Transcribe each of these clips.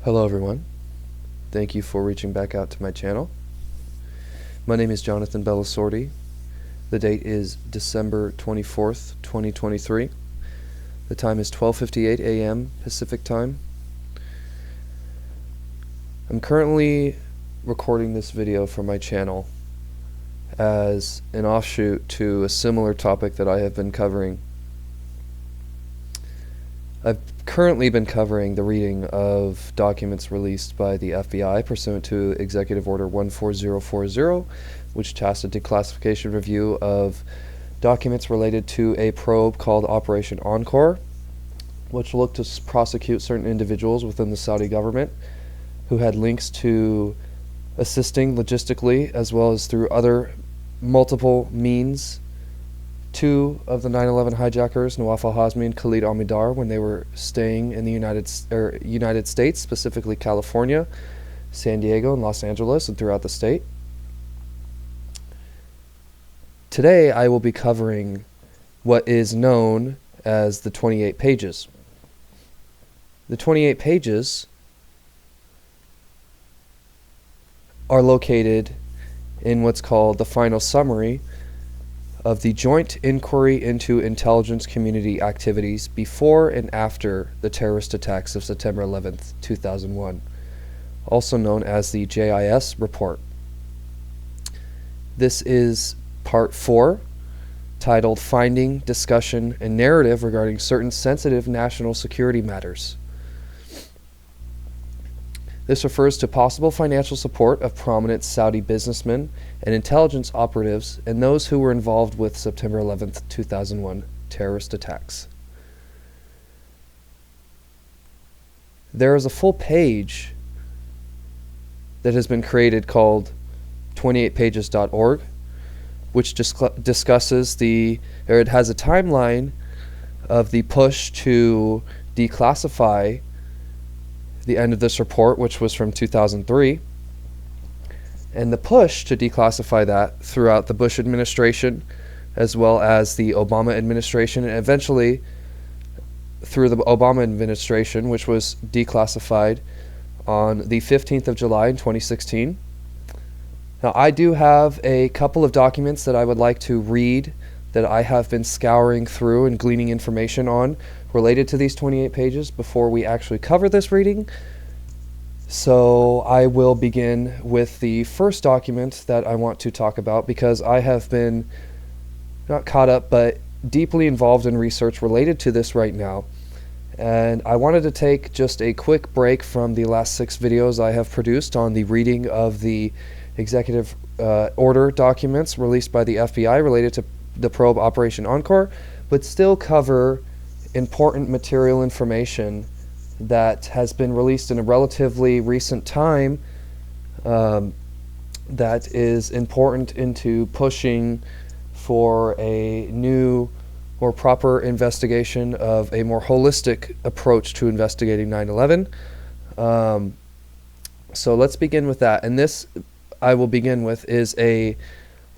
Hello everyone, thank you for reaching back out to my channel. My name is Jonathan Bellasorti. The date is December 24th, 2023. The time is 12:58 a.m. Pacific time. I'm currently recording this video for my channel as an offshoot to a similar topic that I have been covering. I've currently been covering the reading of documents released by the FBI pursuant to Executive Order 14040, which tasked a declassification review of documents related to a probe called Operation Encore, which looked to prosecute certain individuals within the Saudi government who had links to assisting logistically as well as through other multiple means two of the 9/11 hijackers, Nawaf al-Hazmi and Khalid al-Mihdhar, when they were staying in the United States, specifically California, San Diego, and Los Angeles, and throughout the state. Today, I will be covering what is known as the 28 pages. The 28 pages are located in what's called the final summary of the Joint Inquiry into Intelligence Community Activities before and after the terrorist attacks of September 11th, 2001, also known as the JIS Report. This is Part 4, titled Finding, Discussion, and Narrative Regarding Certain Sensitive National Security Matters. This refers to possible financial support of prominent Saudi businessmen and intelligence operatives and those who were involved with September 11th, 2001 terrorist attacks. There is a full page that has been created called 28pages.org, which discusses it has a timeline of the push to declassify the end of this report, which was from 2003, and the push to declassify that throughout the Bush administration, as well as the Obama administration, and eventually through the Obama administration, which was declassified on the 15th of July in 2016. Now, I do have a couple of documents that I would like to read that I have been scouring through and gleaning information on related to these 28 pages before we actually cover this reading. So I will begin with the first document that I want to talk about, because I have been not caught up but deeply involved in research related to this right now. And I wanted to take just a quick break from the last 6 videos I have produced on the reading of the executive order documents released by the FBI related to the probe Operation Encore, but still cover important material information that has been released in a relatively recent time that is important into pushing for a new, more proper investigation of a more holistic approach to investigating 9/11. So let's begin with that. And this I will begin with is a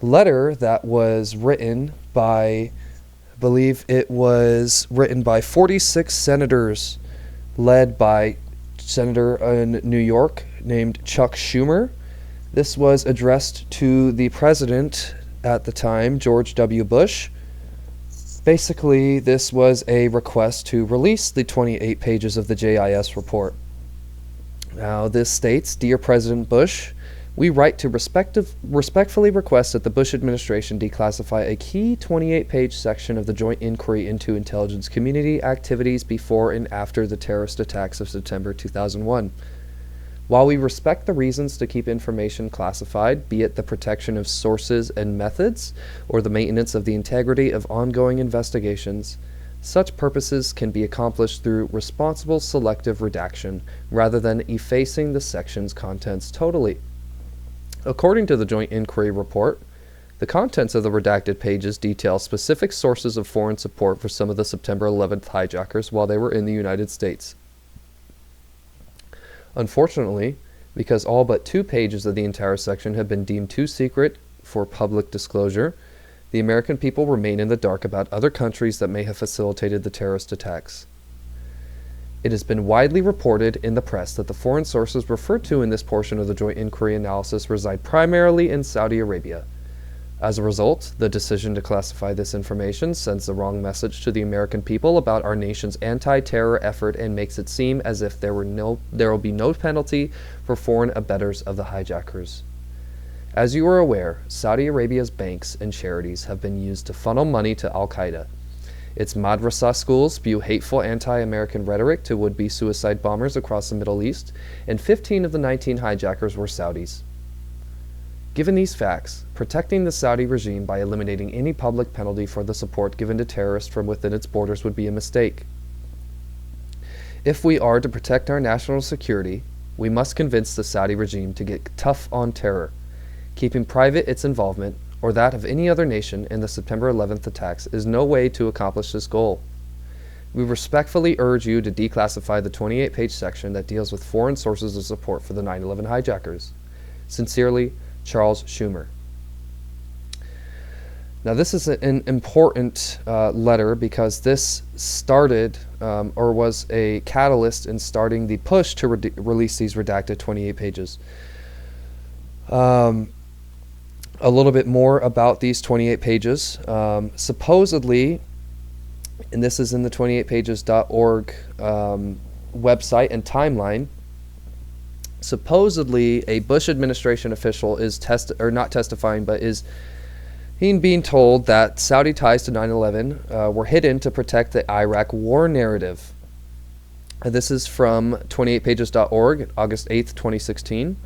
letter that was written by, I believe it was written by 46 senators led by Senator in New York named Chuck Schumer. This was addressed to the president at the time, George W. Bush. Basically, this was a request to release the 28 pages of the JIS report. Now, this states, "Dear President Bush, we write to respectfully request that the Bush administration declassify a key 28-page section of the Joint Inquiry into Intelligence Community Activities before and after the terrorist attacks of September 2001. While we respect the reasons to keep information classified, be it the protection of sources and methods or the maintenance of the integrity of ongoing investigations, such purposes can be accomplished through responsible selective redaction rather than effacing the section's contents totally. According to the Joint Inquiry Report, the contents of the redacted pages detail specific sources of foreign support for some of the September 11th hijackers while they were in the United States. Unfortunately, because all but 2 pages of the entire section have been deemed too secret for public disclosure, the American people remain in the dark about other countries that may have facilitated the terrorist attacks. It has been widely reported in the press that the foreign sources referred to in this portion of the Joint Inquiry Analysis reside primarily in Saudi Arabia. As a result, the decision to classify this information sends the wrong message to the American people about our nation's anti-terror effort and makes it seem as if there will be no penalty for foreign abettors of the hijackers. As you are aware, Saudi Arabia's banks and charities have been used to funnel money to Al-Qaeda. Its madrasa schools spew hateful anti-American rhetoric to would-be suicide bombers across the Middle East, and 15 of the 19 hijackers were Saudis. Given these facts, protecting the Saudi regime by eliminating any public penalty for the support given to terrorists from within its borders would be a mistake. If we are to protect our national security, we must convince the Saudi regime to get tough on terror, keeping private its involvement, or that of any other nation in the September 11th attacks is no way to accomplish this goal. We respectfully urge you to declassify the 28-page section that deals with foreign sources of support for the 9/11 hijackers. Sincerely, Charles Schumer. Now this is an important letter because this started or was a catalyst in starting the push to release these redacted 28 pages. A little bit more about these 28 pages. Supposedly, and this is in the 28pages.org website and timeline, supposedly a Bush administration official is not testifying, but is being told that Saudi ties to 9/11 were hidden to protect the Iraq war narrative. This is from 28pages.org, August 8th, 2016.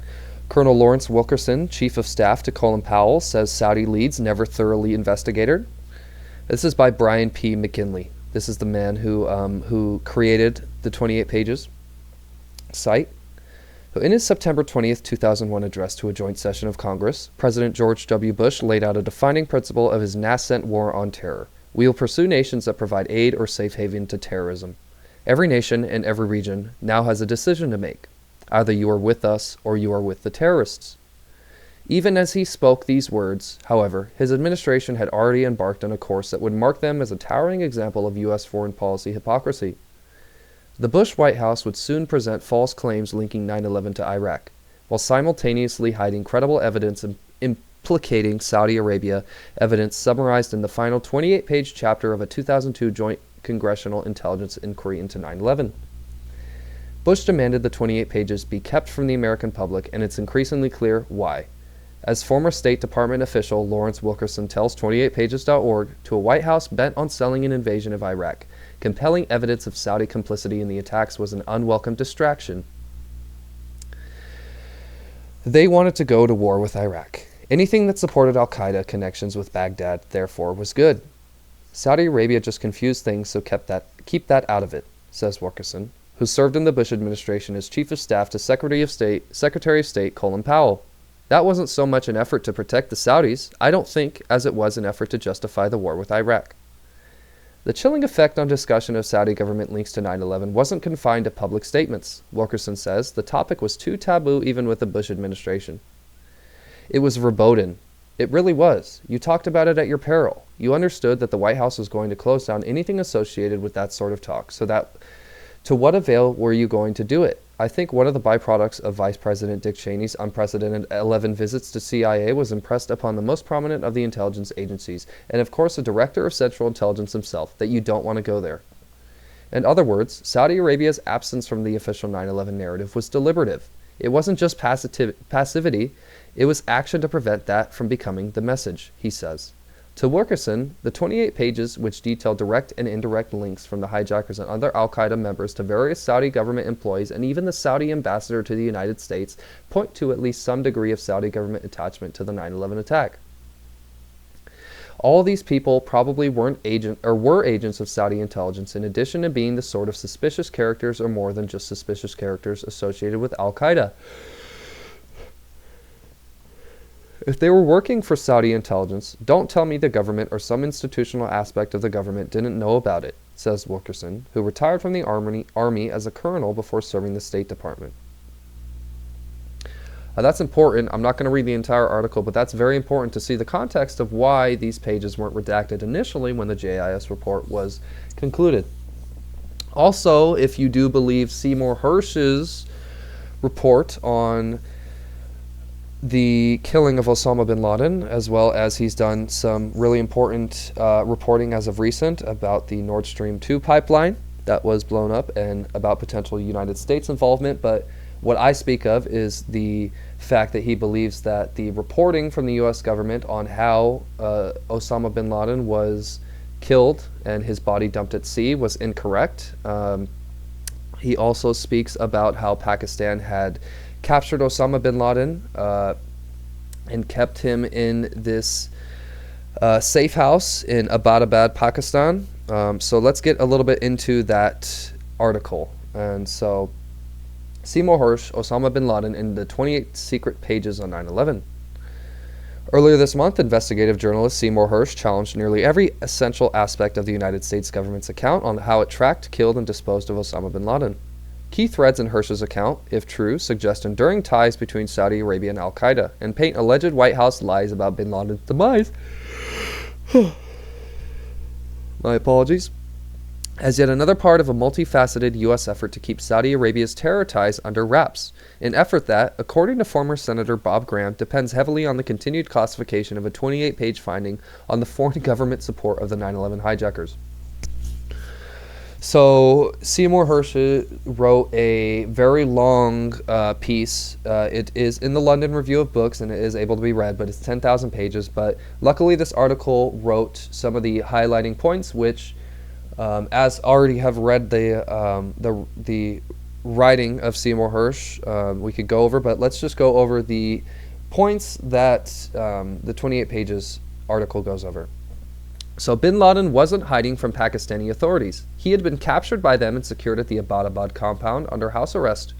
Colonel Lawrence Wilkerson, Chief of Staff to Colin Powell, says Saudi leads never thoroughly investigated. This is by Brian P. McKinley. This is the man who created the 28 pages site. So in his September 20th, 2001 address to a joint session of Congress, President George W. Bush laid out a defining principle of his nascent war on terror. We will pursue nations that provide aid or safe haven to terrorism. Every nation and every region now has a decision to make. Either you are with us or you are with the terrorists. Even as he spoke these words, however, his administration had already embarked on a course that would mark them as a towering example of U.S. foreign policy hypocrisy. The Bush White House would soon present false claims linking 9/11 to Iraq, while simultaneously hiding credible evidence implicating Saudi Arabia, evidence summarized in the final 28-page chapter of a 2002 Joint Congressional Intelligence Inquiry into 9/11. Bush demanded the 28 pages be kept from the American public, and it's increasingly clear why. As former State Department official Lawrence Wilkerson tells 28pages.org, to a White House bent on selling an invasion of Iraq, compelling evidence of Saudi complicity in the attacks was an unwelcome distraction. They wanted to go to war with Iraq. Anything that supported al-Qaeda connections with Baghdad, therefore, was good. Saudi Arabia just confused things, so keep that out of it, says Wilkerson, who served in the Bush administration as Chief of Staff to Secretary of State Colin Powell. That wasn't so much an effort to protect the Saudis, I don't think, as it was an effort to justify the war with Iraq. The chilling effect on discussion of Saudi government links to 9/11 wasn't confined to public statements. Wilkerson says the topic was too taboo even with the Bush administration. It was verboten. It really was. You talked about it at your peril. You understood that the White House was going to close down anything associated with that sort of talk, so that to what avail were you going to do it? I think one of the byproducts of Vice President Dick Cheney's unprecedented 11 visits to CIA was impressed upon the most prominent of the intelligence agencies, and of course the Director of Central Intelligence himself, that you don't want to go there. In other words, Saudi Arabia's absence from the official 9/11 narrative was deliberative. It wasn't just passivity, it was action to prevent that from becoming the message, he says. To Wilkerson, the 28 pages, which detail direct and indirect links from the hijackers and other al-Qaeda members to various Saudi government employees and even the Saudi ambassador to the United States, point to at least some degree of Saudi government attachment to the 9/11 attack. All these people probably were agents of Saudi intelligence, in addition to being the sort of suspicious characters or more than just suspicious characters associated with al-Qaeda. If they were working for Saudi intelligence, don't tell me the government or some institutional aspect of the government didn't know about it, says Wilkerson, who retired from the Army as a colonel before serving the State Department. That's important. I'm not going to read the entire article, but that's very important to see the context of why these pages weren't redacted initially when the JIS report was concluded. Also, if you do believe Seymour Hersh's report on the killing of Osama Bin Laden, as well as he's done some really important reporting as of recent about the Nord Stream 2 pipeline that was blown up and about potential United States involvement. But what I speak of is the fact that he believes that the reporting from the U.S. government on how Osama Bin Laden was killed and his body dumped at sea was incorrect. He also speaks about how Pakistan had captured Osama bin Laden and kept him in this safe house in Abbottabad, Pakistan. So let's get a little bit into that article. And so Seymour Hersh, Osama bin Laden, in the 28 secret pages on 9/11. Earlier this month, investigative journalist Seymour Hersh challenged nearly every essential aspect of the United States government's account on how it tracked, killed, and disposed of Osama bin Laden. Key threads in Hersh's account, if true, suggest enduring ties between Saudi Arabia and Al-Qaeda and paint alleged White House lies about bin Laden's demise. My apologies. As yet another part of a multifaceted U.S. effort to keep Saudi Arabia's terror ties under wraps, an effort that, according to former Senator Bob Graham, depends heavily on the continued classification of a 28-page finding on the foreign government support of the 9/11 hijackers. So Seymour Hersh wrote a very long piece. It is in the London Review of Books and it is able to be read, but it's 10,000 pages. But luckily this article wrote some of the highlighting points, which as already have read the writing of Seymour Hersh, we could go over, but let's just go over the points that the 28 pages article goes over. So bin Laden wasn't hiding from Pakistani authorities. He had been captured by them and secured at the Abbottabad compound under house arrest.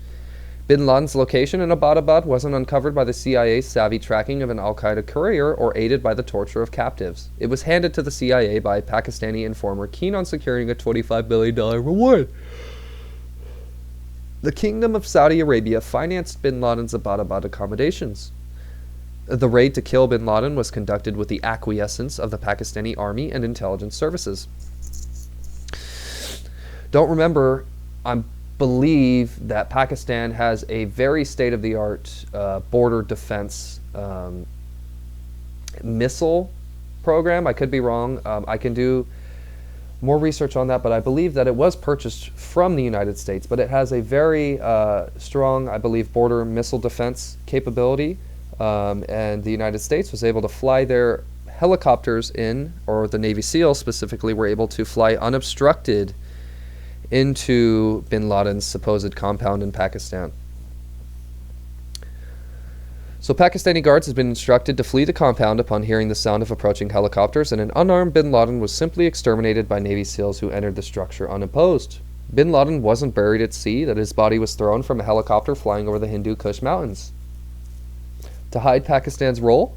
Bin Laden's location in Abbottabad wasn't uncovered by the CIA's savvy tracking of an al-Qaeda courier or aided by the torture of captives. It was handed to the CIA by a Pakistani informer keen on securing a $25 billion reward. The Kingdom of Saudi Arabia financed bin Laden's Abbottabad accommodations. The raid to kill bin Laden was conducted with the acquiescence of the Pakistani army and intelligence services. I believe that Pakistan has a very state-of-the-art border defense missile program. I could be wrong. I can do more research on that, but I believe that it was purchased from the United States, but it has a very strong, I believe, border missile defense capability. And the United States was able to fly their helicopters in, or the Navy SEALs specifically were able to fly unobstructed into bin Laden's supposed compound in Pakistan. So Pakistani guards had been instructed to flee the compound upon hearing the sound of approaching helicopters, and an unarmed bin Laden was simply exterminated by Navy SEALs who entered the structure unopposed. Bin Laden wasn't buried at sea, that his body was thrown from a helicopter flying over the Hindu Kush Mountains. To hide Pakistan's role,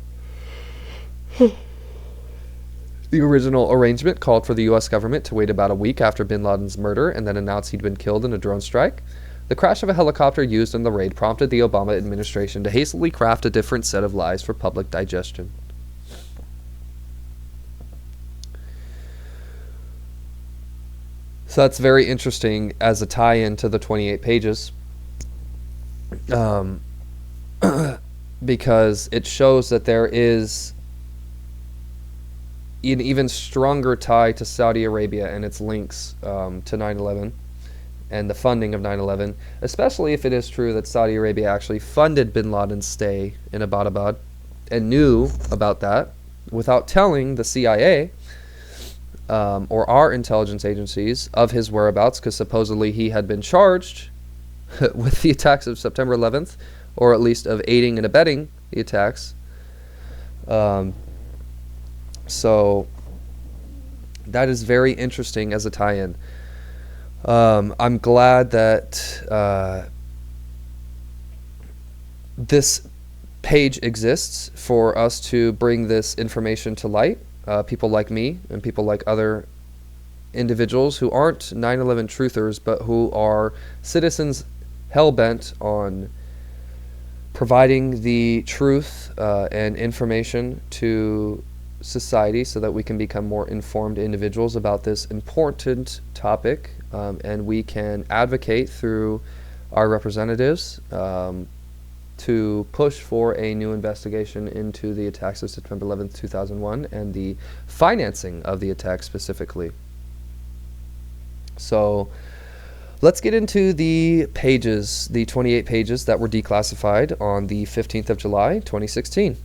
the original arrangement called for the U.S. government to wait about a week after bin Laden's murder and then announce he'd been killed in a drone strike. The crash of a helicopter used in the raid prompted the Obama administration to hastily craft a different set of lies for public digestion. So that's very interesting as a tie-in to the 28 pages. Because it shows that there is an even stronger tie to Saudi Arabia and its links to 9/11 and the funding of 9/11, especially if it is true that Saudi Arabia actually funded bin Laden's stay in Abbottabad and knew about that without telling the CIA or our intelligence agencies of his whereabouts, because supposedly he had been charged with the attacks of September 11th, or at least of aiding and abetting the attacks. So that is very interesting as a tie-in. I'm glad that this page exists for us to bring this information to light. People like me and people like other individuals who aren't 9/11 truthers, but who are citizens hell-bent on providing the truth and information to society so that we can become more informed individuals about this important topic and we can advocate through our representatives to push for a new investigation into the attacks of September 11th, 2001 and the financing of the attack specifically. So let's get into the pages, the 28 pages that were declassified on the 15th of July, 2016.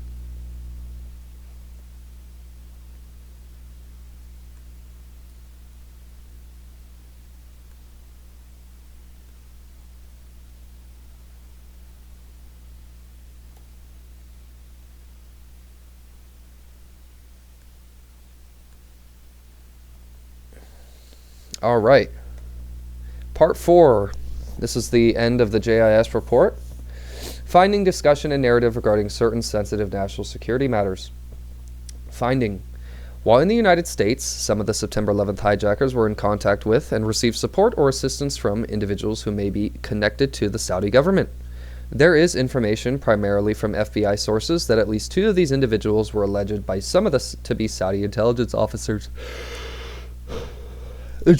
All right. Part 4. This is the end of the JIS report. Finding, discussion, and narrative regarding certain sensitive national security matters. Finding. While in the United States, some of the September 11th hijackers were in contact with and received support or assistance from individuals who may be connected to the Saudi government. There is information, primarily from FBI sources, that at least 2 of these individuals were alleged by some of to be Saudi intelligence officers. The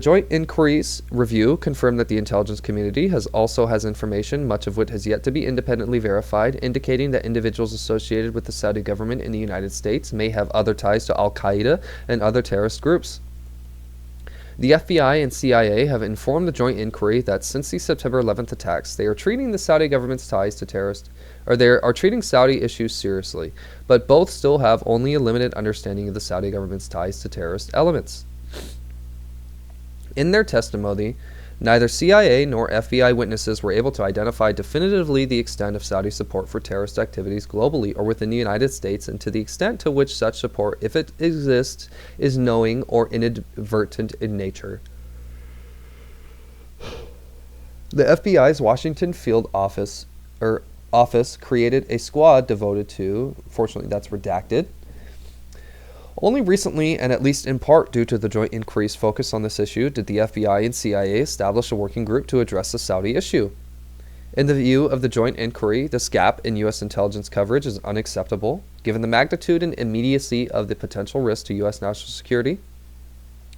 Joint Inquiries Review confirmed that the intelligence community also has information, much of which has yet to be independently verified, indicating that individuals associated with the Saudi government in the United States may have other ties to Al-Qaeda and other terrorist groups. The FBI and CIA have informed the Joint Inquiry that since the September 11th attacks, they are treating the Saudi government's ties to terrorists, or they are treating Saudi issues seriously, but both still have only a limited understanding of the Saudi government's ties to terrorist elements. In their testimony, neither CIA nor FBI witnesses were able to identify definitively the extent of Saudi support for terrorist activities globally or within the United States, and to the extent to which such support, if it exists, is knowing or inadvertent in nature. The FBI's Washington field office created a squad devoted to, fortunately that's redacted. Only recently, and at least in part due to the Joint Inquiry's focus on this issue, did the FBI and CIA establish a working group to address the Saudi issue. In the view of the Joint Inquiry, this gap in U.S. intelligence coverage is unacceptable, given the magnitude and immediacy of the potential risk to U.S. national security.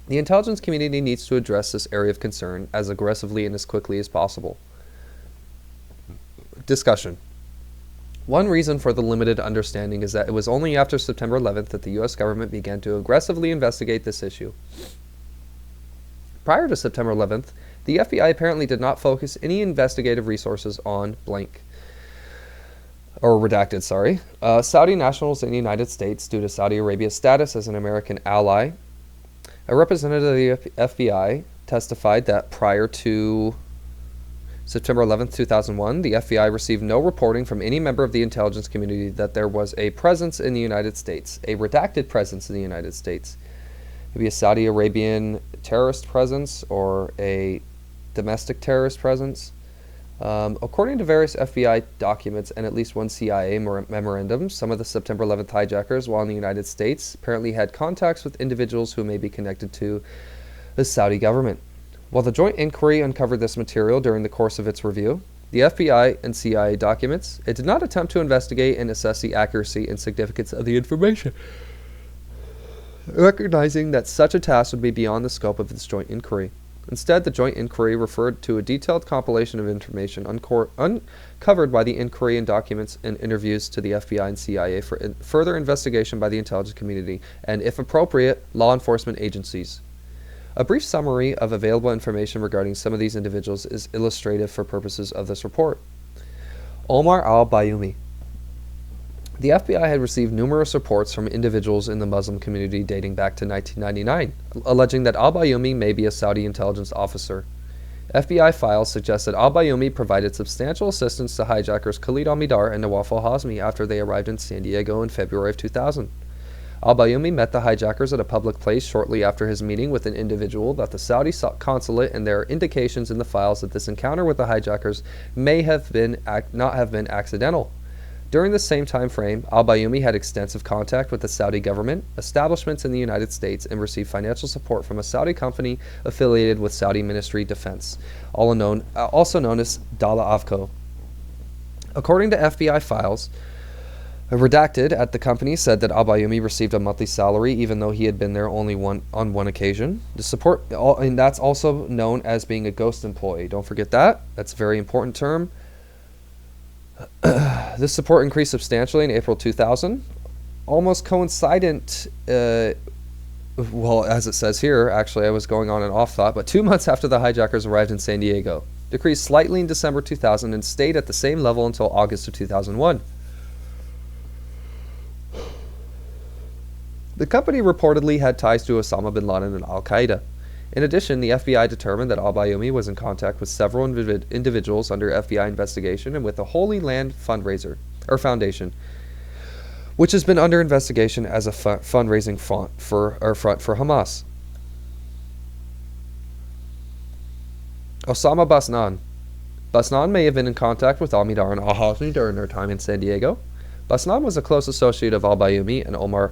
The intelligence community needs to address this area of concern as aggressively and as quickly as possible. Discussion. One reason for the limited understanding is that it was only after September 11th that the U.S. government began to aggressively investigate this issue. Prior to September 11th, the FBI apparently did not focus any investigative resources on Saudi nationals in the United States due to Saudi Arabia's status as an American ally. A representative of the FBI testified that prior to September 11th, 2001, the FBI received no reporting from any member of the intelligence community that there was a presence in the United States, a redacted presence in the United States. Maybe a Saudi Arabian terrorist presence or a domestic terrorist presence. According to various FBI documents and at least one CIA memorandum, some of the September 11th hijackers, while in the United States, apparently had contacts with individuals who may be connected to the Saudi government. While the Joint Inquiry uncovered this material during the course of its review, the FBI and CIA documents, it did not attempt to investigate and assess the accuracy and significance of the information, recognizing that such a task would be beyond the scope of this Joint Inquiry. Instead, the Joint Inquiry referred to a detailed compilation of information uncovered by the inquiry and documents and interviews to the FBI and CIA for further investigation by the intelligence community and, if appropriate, law enforcement agencies. A brief summary of available information regarding some of these individuals is illustrative for purposes of this report. Omar Al-Bayoumi. The FBI had received numerous reports from individuals in the Muslim community dating back to 1999, alleging that Al-Bayoumi may be a Saudi intelligence officer. FBI files suggest that Al-Bayoumi provided substantial assistance to hijackers Khalid al-Mihdhar and Nawaf al-Hazmi after they arrived in San Diego in February of 2000. Al-Bayoumi met the hijackers at a public place shortly after his meeting with an individual that the Saudi consulate, and there are indications in the files that this encounter with the hijackers may not have been accidental. During the same time frame, Al-Bayoumi had extensive contact with the Saudi government, establishments in the United States, and received financial support from a Saudi company affiliated with Saudi Ministry of Defense, also known as Dala Avco. According to FBI files, Redacted at the company said that Al-Bayoumi received a monthly salary even though he had been there only on one occasion. The support, and that's also known as being a ghost employee. Don't forget that. That's a very important term. This support increased substantially in April 2000, almost coincident, well, as it says here, actually I was going on an off thought, but 2 months after the hijackers arrived in San Diego. Decreased slightly in December 2000 and stayed at the same level until August of 2001. The company reportedly had ties to Osama Bin Laden and Al-Qaeda. In addition, the FBI determined that Al-Bayoumi was in contact with several individuals under FBI investigation and with the Holy Land Foundation, which has been under investigation as a fundraising front for Hamas. Osama Bassnan. Bassnan may have been in contact with Al-Midar and Al-Hazmi during their time in San Diego. Bassnan was a close associate of Al-Bayoumi and Omar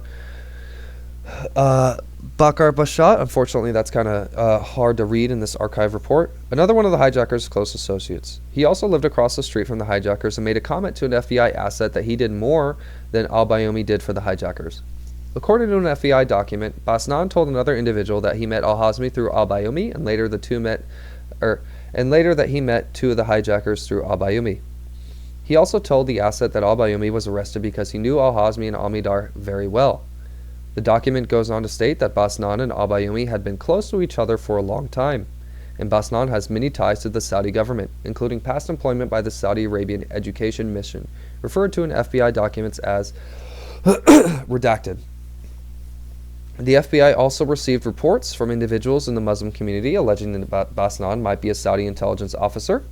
Bakr Bashat. Unfortunately, that's kind of hard to read in this archive report. Another one of the hijackers' close associates. He also lived across the street from the hijackers and made a comment to an FBI asset that he did more than Al-Bayoumi did for the hijackers. According to an FBI document, Bassnan told another individual that he met Al-Hazmi through Al-Bayoumi, and later that he met two of the hijackers through Al-Bayoumi. He also told the asset that Al-Bayoumi was arrested because he knew Al-Hazmi and Al-Midar very well. The document goes on to state that Bassnan and Al-Bayoumi had been close to each other for a long time, and Bassnan has many ties to the Saudi government, including past employment by the Saudi Arabian Education Mission, referred to in FBI documents as redacted. The FBI also received reports from individuals in the Muslim community alleging that Bassnan might be a Saudi intelligence officer.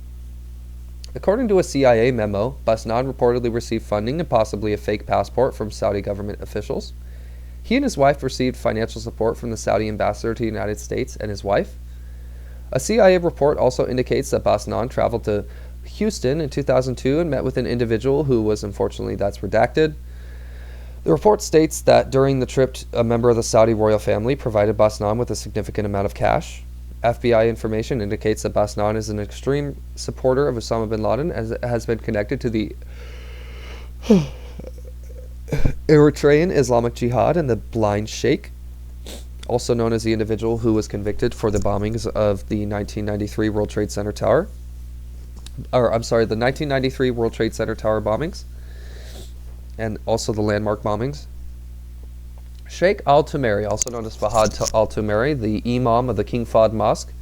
According to a CIA memo, Bassnan reportedly received funding and possibly a fake passport from Saudi government officials. He and his wife received financial support from the Saudi ambassador to the United States and his wife. A CIA report also indicates that Bassnan traveled to Houston in 2002 and met with an individual who was, unfortunately, that's redacted. The report states that during the trip, a member of the Saudi royal family provided Bassnan with a significant amount of cash. FBI information indicates that Bassnan is an extreme supporter of Osama Bin Laden, as it has been connected to the Eritrean Islamic Jihad and the Blind Sheikh, also known as the individual who was convicted for the bombings of the 1993 World Trade Center Tower. The 1993 World Trade Center Tower bombings, and also the landmark bombings. Sheikh Al-Tumeri, also known as Fahad Al-Tumeri, the Imam of the King Fahd Mosque.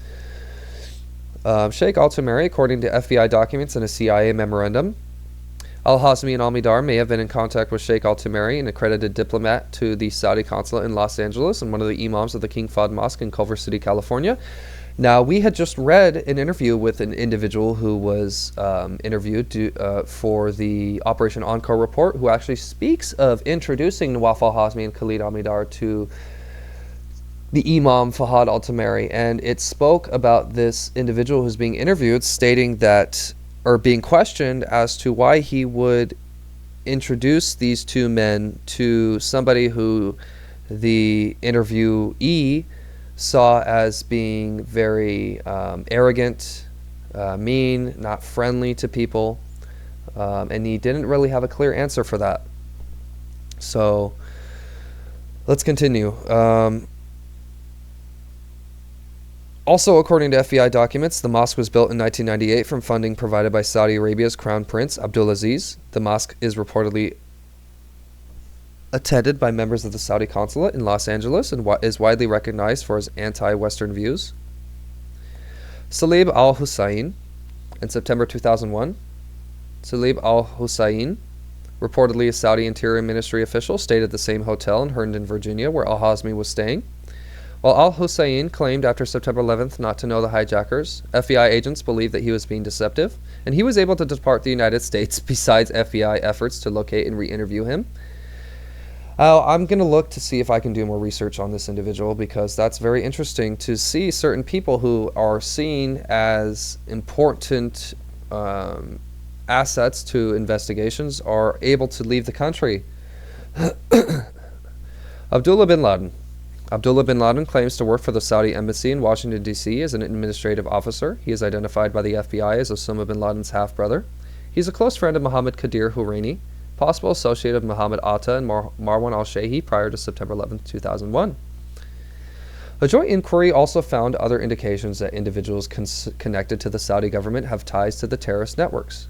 Sheikh Al-Tumeri, according to FBI documents and a CIA memorandum, Al-Hazmi and Al-Midar may have been in contact with Sheikh Al-Tumeri, an accredited diplomat to the Saudi consulate in Los Angeles and one of the imams of the King Fahd Mosque in Culver City, California. Now, we had just read an interview with an individual who was interviewed for the Operation Encore report, who actually speaks of introducing Nawaf Al-Hazmi and Khalid Al-Midar to the Imam Fahad Al-Tumeri, and it spoke about this individual who's being interviewed, stating that, or being questioned as to why he would introduce these two men to somebody who the interviewee saw as being very arrogant, mean, not friendly to people, and he didn't really have a clear answer for that. So let's continue. Also, according to FBI documents, the mosque was built in 1998 from funding provided by Saudi Arabia's Crown Prince Abdulaziz. The mosque is reportedly attended by members of the Saudi consulate in Los Angeles and is widely recognized for his anti-Western views. Salib al-Hussein, in September 2001, Salib al-Hussein, reportedly a Saudi Interior Ministry official, stayed at the same hotel in Herndon, Virginia, where Al-Hazmi was staying. While Al-Hussein claimed after September 11th not to know the hijackers, FBI agents believed that he was being deceptive, and he was able to depart the United States besides FBI efforts to locate and re-interview him. I'm going to look to see if I can do more research on this individual, because that's very interesting to see certain people who are seen as important assets to investigations are able to leave the country. Abdullah Bin Laden. Abdullah Bin Laden claims to work for the Saudi embassy in Washington, D.C. as an administrative officer. He is identified by the FBI as Osama Bin Laden's half-brother. He's a close friend of Mohammed Qadir Houreini, possible associate of Mohammed Atta and Marwan al-Shehi prior to September 11, 2001. A joint inquiry also found other indications that individuals connected to the Saudi government have ties to the terrorist networks,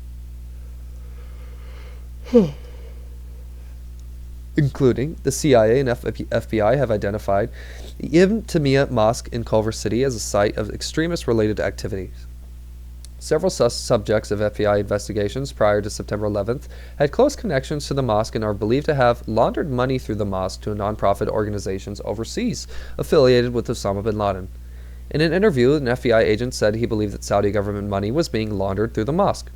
including the CIA and FBI have identified the Ibn Taymiyyah Mosque in Culver City as a site of extremist-related activities. Several subjects of FBI investigations prior to September 11th had close connections to the mosque and are believed to have laundered money through the mosque to nonprofit organizations overseas affiliated with Osama Bin Laden. In an interview, an FBI agent said he believed that Saudi government money was being laundered through the mosque.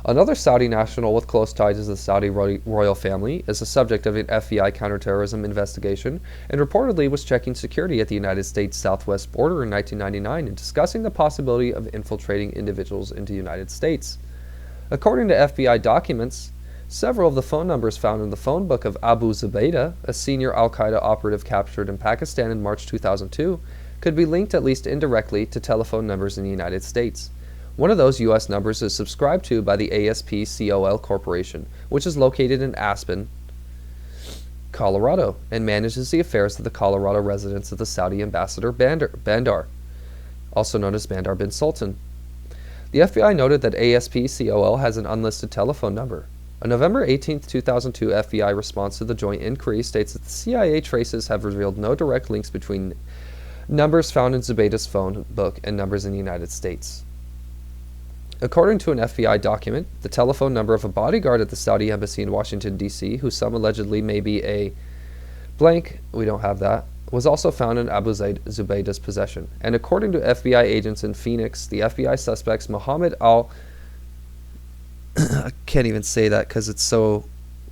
Another Saudi national with close ties to the Saudi royal family is the subject of an FBI counterterrorism investigation and reportedly was checking security at the United States southwest border in 1999 and discussing the possibility of infiltrating individuals into the United States. According to FBI documents, several of the phone numbers found in the phone book of Abu Zubaydah, a senior al-Qaeda operative captured in Pakistan in March 2002, could be linked at least indirectly to telephone numbers in the United States. One of those U.S. numbers is subscribed to by the ASPCOL Corporation, which is located in Aspen, Colorado, and manages the affairs of the Colorado residence of the Saudi ambassador Bandar, also known as Bandar bin Sultan. The FBI noted that ASPCOL has an unlisted telephone number. A November 18, 2002 FBI response to the joint inquiry states that the CIA traces have revealed no direct links between numbers found in Zubaydah's phone book and numbers in the United States. According to an FBI document, the telephone number of a bodyguard at the Saudi embassy in Washington, D.C., who some allegedly may be a blank, we don't have that, was also found in Abu Zubaydah's possession. And according to FBI agents in Phoenix, the FBI suspects Mohammed I can't even say that because it's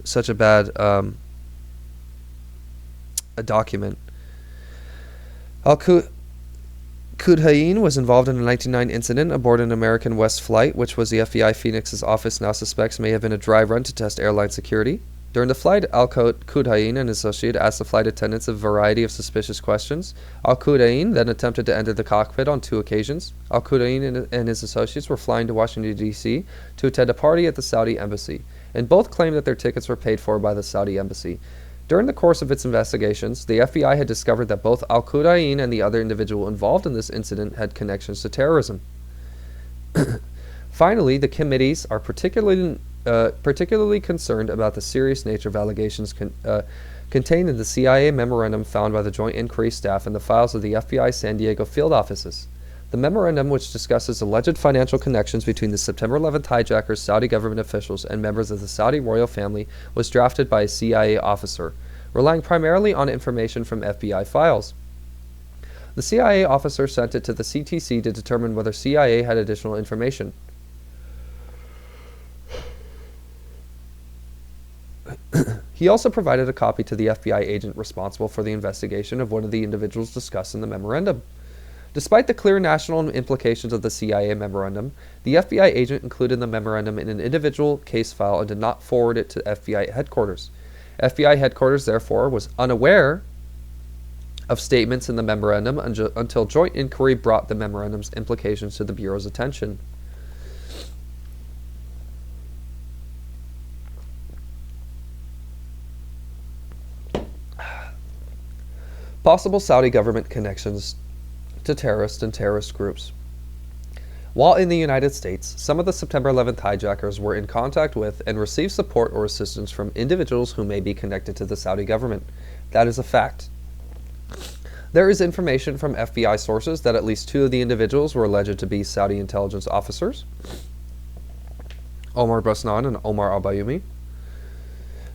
such a bad a document. Al-Qudhayn was involved in a 1999 incident aboard an American West flight, which was the FBI Phoenix's office now suspects may have been a dry run to test airline security. During the flight, Al-Qudhayn and his associate asked the flight attendants a variety of suspicious questions. Al-Qudhayn then attempted to enter the cockpit on 2 occasions. Al-Qudhayn and his associates were flying to Washington, D.C. to attend a party at the Saudi embassy, and both claimed that their tickets were paid for by the Saudi embassy. During the course of its investigations, the FBI had discovered that both Al-Qudhayn and the other individual involved in this incident had connections to terrorism. Finally, the committees are particularly concerned about the serious nature of allegations contained in the CIA memorandum found by the Joint Inquiry staff in the files of the FBI San Diego field offices. The memorandum, which discusses alleged financial connections between the September 11th hijackers, Saudi government officials, and members of the Saudi royal family, was drafted by a CIA officer, relying primarily on information from FBI files. The CIA officer sent it to the CTC to determine whether CIA had additional information. He also provided a copy to the FBI agent responsible for the investigation of one of the individuals discussed in the memorandum. Despite the clear national implications of the CIA memorandum, the FBI agent included the memorandum in an individual case file and did not forward it to FBI headquarters. FBI headquarters, therefore, was unaware of statements in the memorandum until joint inquiry brought the memorandum's implications to the Bureau's attention. Possible Saudi government connections to terrorists and terrorist groups. While in the United States, some of the September 11th hijackers were in contact with and received support or assistance from individuals who may be connected to the Saudi government. That is a fact. There is information from FBI sources that at least 2 of the individuals were alleged to be Saudi intelligence officers, Omar Bassnan and Omar Al-Bayoumi.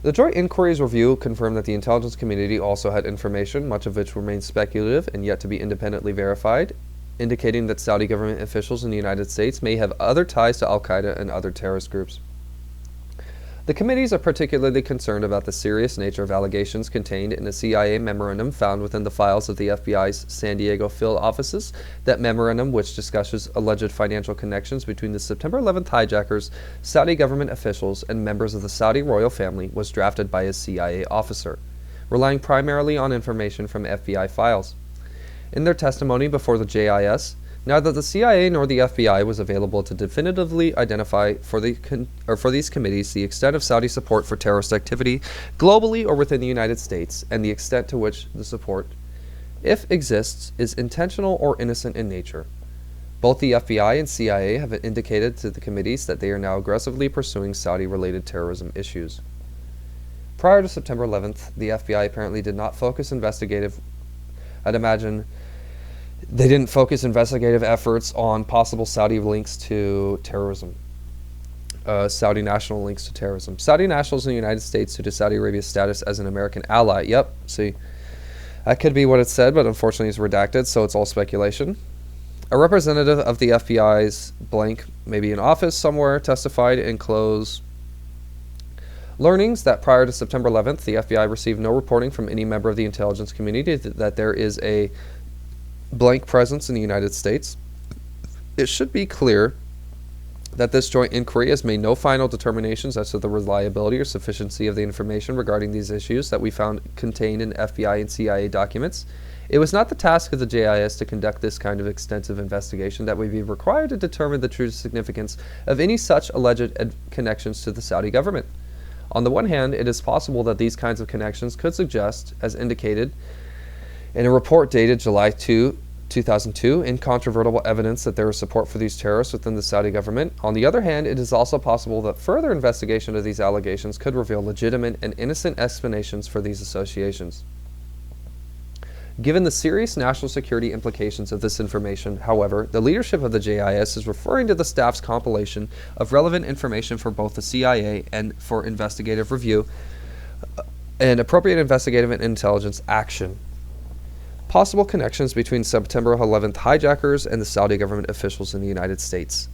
The Joint Inquiry's review confirmed that the intelligence community also had information, much of which remains speculative and yet to be independently verified, indicating that Saudi government officials in the United States may have other ties to Al-Qaeda and other terrorist groups. The committees are particularly concerned about the serious nature of allegations contained in a CIA memorandum found within the files of the FBI's San Diego field offices. That memorandum, which discusses alleged financial connections between the September 11th hijackers, Saudi government officials, and members of the Saudi royal family, was drafted by a CIA officer, relying primarily on information from FBI files. In their testimony before the JIS, Neither the CIA nor the FBI was available to definitively identify for these committees the extent of Saudi support for terrorist activity globally or within the United States, and the extent to which the support, if exists, is intentional or innocent in nature. Both the FBI and CIA have indicated to the committees that they are now aggressively pursuing Saudi-related terrorism issues. Prior to September 11th, the FBI apparently did not focus I'd imagine they didn't focus investigative efforts on possible Saudi links to terrorism. Saudi national links to terrorism. Saudi nationals in the United States due to Saudi Arabia's status as an American ally. Yep, see, that could be what it said, but unfortunately it's redacted, so it's all speculation. A representative of the FBI's blank, maybe in office somewhere, testified in close learnings that prior to September 11th, the FBI received no reporting from any member of the intelligence community that there is a blank presence in the United States. It should be clear that this joint inquiry has made no final determinations as to the reliability or sufficiency of the information regarding these issues that we found contained in FBI and CIA documents. It was not the task of the JIS to conduct this kind of extensive investigation that would be required to determine the true significance of any such alleged connections to the Saudi government. On the one hand, it is possible that these kinds of connections could suggest, as indicated in a report dated July 2, 2002, incontrovertible evidence that there is support for these terrorists within the Saudi government. On the other hand, it is also possible that further investigation of these allegations could reveal legitimate and innocent explanations for these associations. Given the serious national security implications of this information, however, the leadership of the JIS is referring to the staff's compilation of relevant information for both the CIA and for investigative review and appropriate investigative and intelligence action. Possible connections between September 11th hijackers and the Saudi government officials in the United States.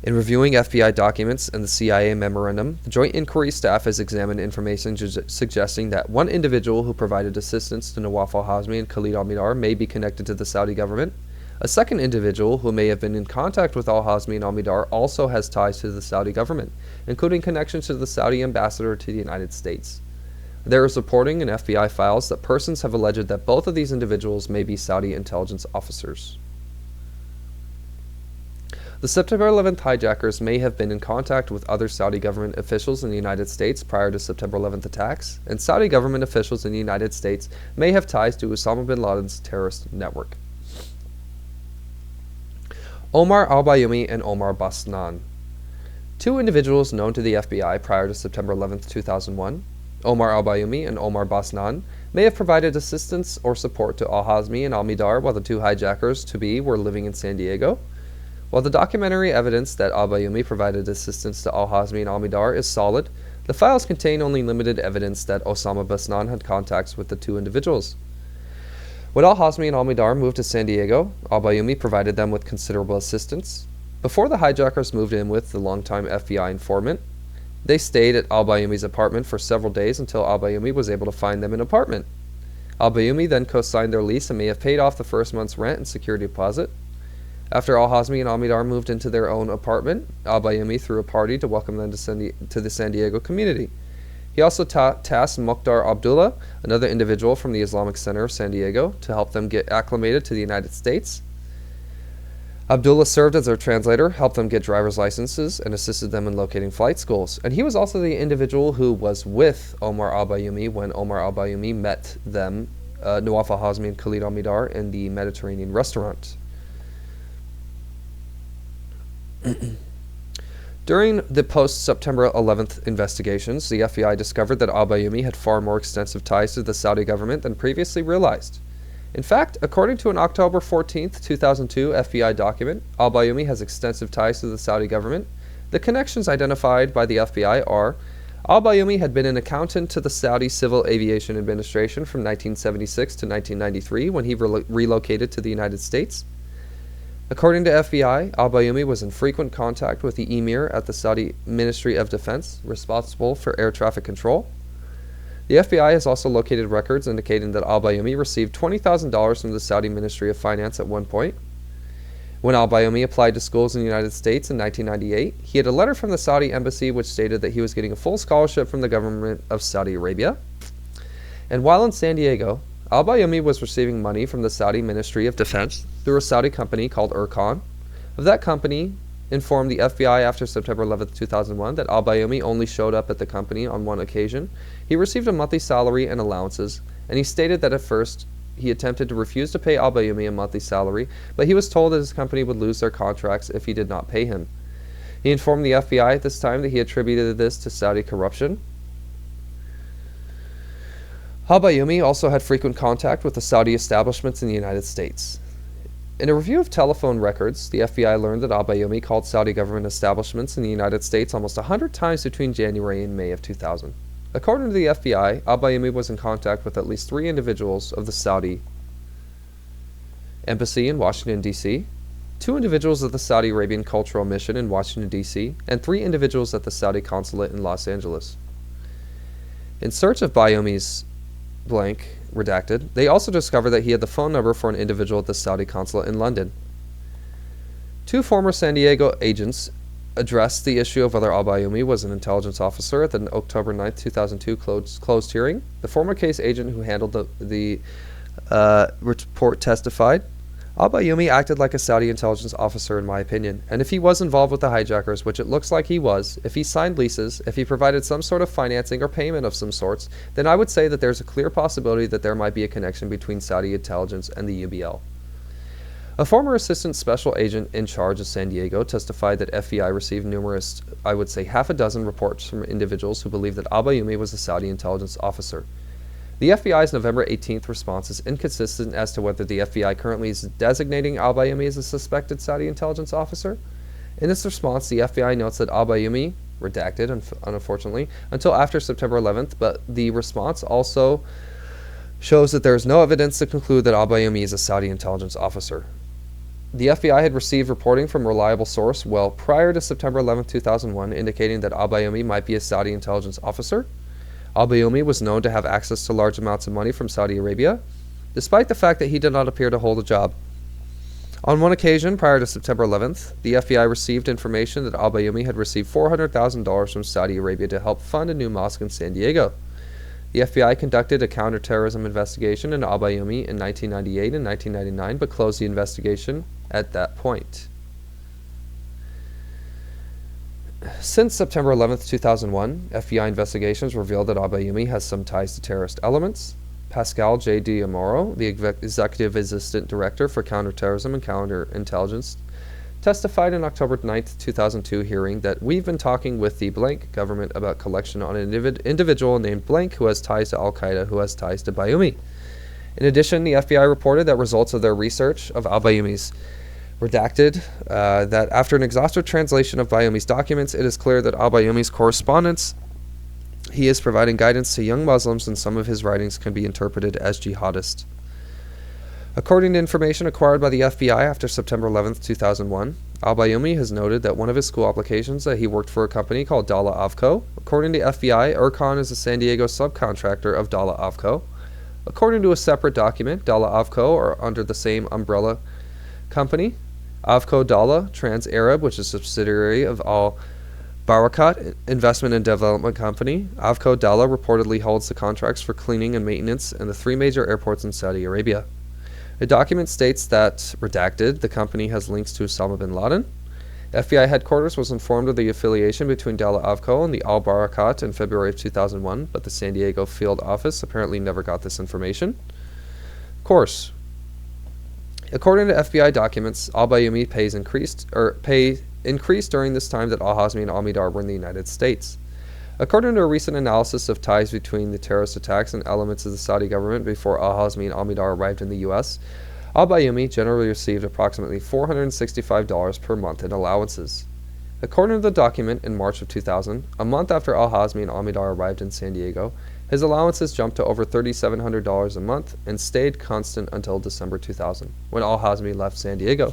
In reviewing FBI documents and the CIA memorandum, the Joint Inquiry staff has examined information suggesting that one individual who provided assistance to Nawaf al-Hazmi and Khalid al-Mihdhar may be connected to the Saudi government. A second individual who may have been in contact with al-Hazmi and al-Mihdhar also has ties to the Saudi government, including connections to the Saudi ambassador to the United States. There is reporting in FBI files that persons have alleged that both of these individuals may be Saudi intelligence officers. The September 11th hijackers may have been in contact with other Saudi government officials in the United States prior to September 11th attacks, and Saudi government officials in the United States may have ties to Osama Bin Laden's terrorist network. Omar Al-Bayoumi and Omar Bassnan. Two individuals known to the FBI prior to September 11th, 2001, Omar Al-Bayoumi and Omar Bassnan, may have provided assistance or support to al-Hazmi and al-Mihdhar while the two hijackers-to-be were living in San Diego. While the documentary evidence that Al-Bayoumi provided assistance to al-Hazmi and al-Mihdhar is solid, the files contain only limited evidence that Osama Bassnan had contacts with the two individuals. When al-Hazmi and al-Mihdhar moved to San Diego, Al-Bayoumi provided them with considerable assistance. Before the hijackers moved in with the longtime FBI informant, they stayed at Al-Bayoumi's apartment for several days until Al-Bayoumi was able to find them an apartment. Al-Bayoumi then co-signed their lease and may have paid off the first month's rent and security deposit. After al-Hazmi and al-Mihdhar moved into their own apartment, Al-Bayoumi threw a party to welcome them to the San Diego community. He also tasked Mukhtar Abdullah, another individual from the Islamic Center of San Diego, to help them get acclimated to the United States. Abdullah served as their translator, helped them get driver's licenses, and assisted them in locating flight schools. And he was also the individual who was with Omar Al-Bayoumi when Omar Al-Bayoumi met them, Nawaf al-Hazmi and Khalid al-Mihdhar, in the Mediterranean restaurant. During the post-September 11th investigations, the FBI discovered that Al-Bayoumi had far more extensive ties to the Saudi government than previously realized. In fact, according to an October 14, 2002 FBI document, Al-Bayoumi has extensive ties to the Saudi government. The connections identified by the FBI are: Al-Bayoumi had been an accountant to the Saudi Civil Aviation Administration from 1976 to 1993 when he relocated to the United States. According to FBI, Al-Bayoumi was in frequent contact with the Emir at the Saudi Ministry of Defense, responsible for air traffic control. The FBI has also located records indicating that Al-Bayoumi received $20,000 from the Saudi Ministry of Finance at one point. When Al-Bayoumi applied to schools in the United States in 1998, he had a letter from the Saudi embassy which stated that he was getting a full scholarship from the government of Saudi Arabia. And while in San Diego, Al-Bayoumi was receiving money from the Saudi Ministry of Defense through a Saudi company called Erkan. Of that company informed the FBI after September 11, 2001 that Al-Bayoumi only showed up at the company on one occasion. He received a monthly salary and allowances, and he stated that at first he attempted to refuse to pay Al-Bayoumi a monthly salary, but he was told that his company would lose their contracts if he did not pay him. He informed the FBI at this time that he attributed this to Saudi corruption. Al-Bayoumi also had frequent contact with the Saudi establishments in the United States. In a review of telephone records, the FBI learned that Al-Bayoumi called Saudi government establishments in the United States almost 100 times between January and May of 2000. According to the FBI, Al-Bayoumi was in contact with at least 3 individuals of the Saudi Embassy in Washington, D.C., 2 individuals of the Saudi Arabian Cultural Mission in Washington, D.C., and 3 individuals at the Saudi Consulate in Los Angeles. In search of Bayoumi's blank redacted, they also discovered that he had the phone number for an individual at the Saudi consulate in London. 2 former San Diego agents addressed the issue of whether Al-Bayoumi was an intelligence officer at the October 9, 2002 closed hearing. The former case agent who handled the report testified, Al-Bayoumi acted like a Saudi intelligence officer in my opinion, and if he was involved with the hijackers, which it looks like he was, if he signed leases, if he provided some sort of financing or payment of some sorts, then I would say that there's a clear possibility that there might be a connection between Saudi intelligence and the UBL. A former assistant special agent in charge of San Diego testified that FBI received numerous, I would say half a dozen reports from individuals who believed that Al-Bayoumi was a Saudi intelligence officer. The FBI's November 18th response is inconsistent as to whether the FBI currently is designating Al-Bayoumi as a suspected Saudi intelligence officer. In its response, the FBI notes that Al-Bayoumi, redacted unfortunately, until after September 11th, but the response also shows that there is no evidence to conclude that Al-Bayoumi is a Saudi intelligence officer. The FBI had received reporting from a reliable source well prior to September 11, 2001, indicating that Al-Bayoumi might be a Saudi intelligence officer. Al-Bayoumi was known to have access to large amounts of money from Saudi Arabia, despite the fact that he did not appear to hold a job. On one occasion, prior to September 11th, the FBI received information that Al-Bayoumi had received $400,000 from Saudi Arabia to help fund a new mosque in San Diego. The FBI conducted a counterterrorism investigation into Al-Bayoumi in 1998 and 1999, but closed the investigation at that point. Since September 11, 2001, FBI investigations revealed that Al-Bayoumi has some ties to terrorist elements. Pascal J. D'Amoro, the Executive Assistant Director for Counterterrorism and Counterintelligence, testified in October 9, 2002 hearing that we've been talking with the blank government about collection on an individual named blank who has ties to Al-Qaeda who has ties to Bayoumi. In addition, the FBI reported that results of their research of Al-Bayoumi's redacted, that after an exhaustive translation of Bayoumi's documents, it is clear that Al-Bayoumi's correspondence, he is providing guidance to young Muslims, and some of his writings can be interpreted as jihadist. According to information acquired by the FBI after September 11, 2001, Al-Bayoumi has noted that one of his school applications that he worked for a company called Dalla Avco. According to FBI, Erkan is a San Diego subcontractor of Dalla Avco. According to a separate document, Dalla Avco are under the same umbrella company, Avco Dalla Trans Arab, which is a subsidiary of Al Barakat Investment and Development Company. Avco Dalla reportedly holds the contracts for cleaning and maintenance in the 3 major airports in Saudi Arabia. The document states that, redacted, the company has links to Osama Bin Laden. FBI headquarters was informed of the affiliation between Dalla Avco and the Al Barakat in February of 2001, but the San Diego field office apparently never got this information. Of course, according to FBI documents, Al-Bayoumi pay increased during this time that Al-Hazmi and Al-Midar were in the United States. According to a recent analysis of ties between the terrorist attacks and elements of the Saudi government before Al-Hazmi and Al-Midar arrived in the U.S., Al-Bayoumi generally received approximately $465 per month in allowances. According to the document, in March of 2000, a month after Al-Hazmi and Al-Midar arrived in San Diego, his allowances jumped to over $3,700 a month and stayed constant until December 2000, when Al-Hazmi left San Diego.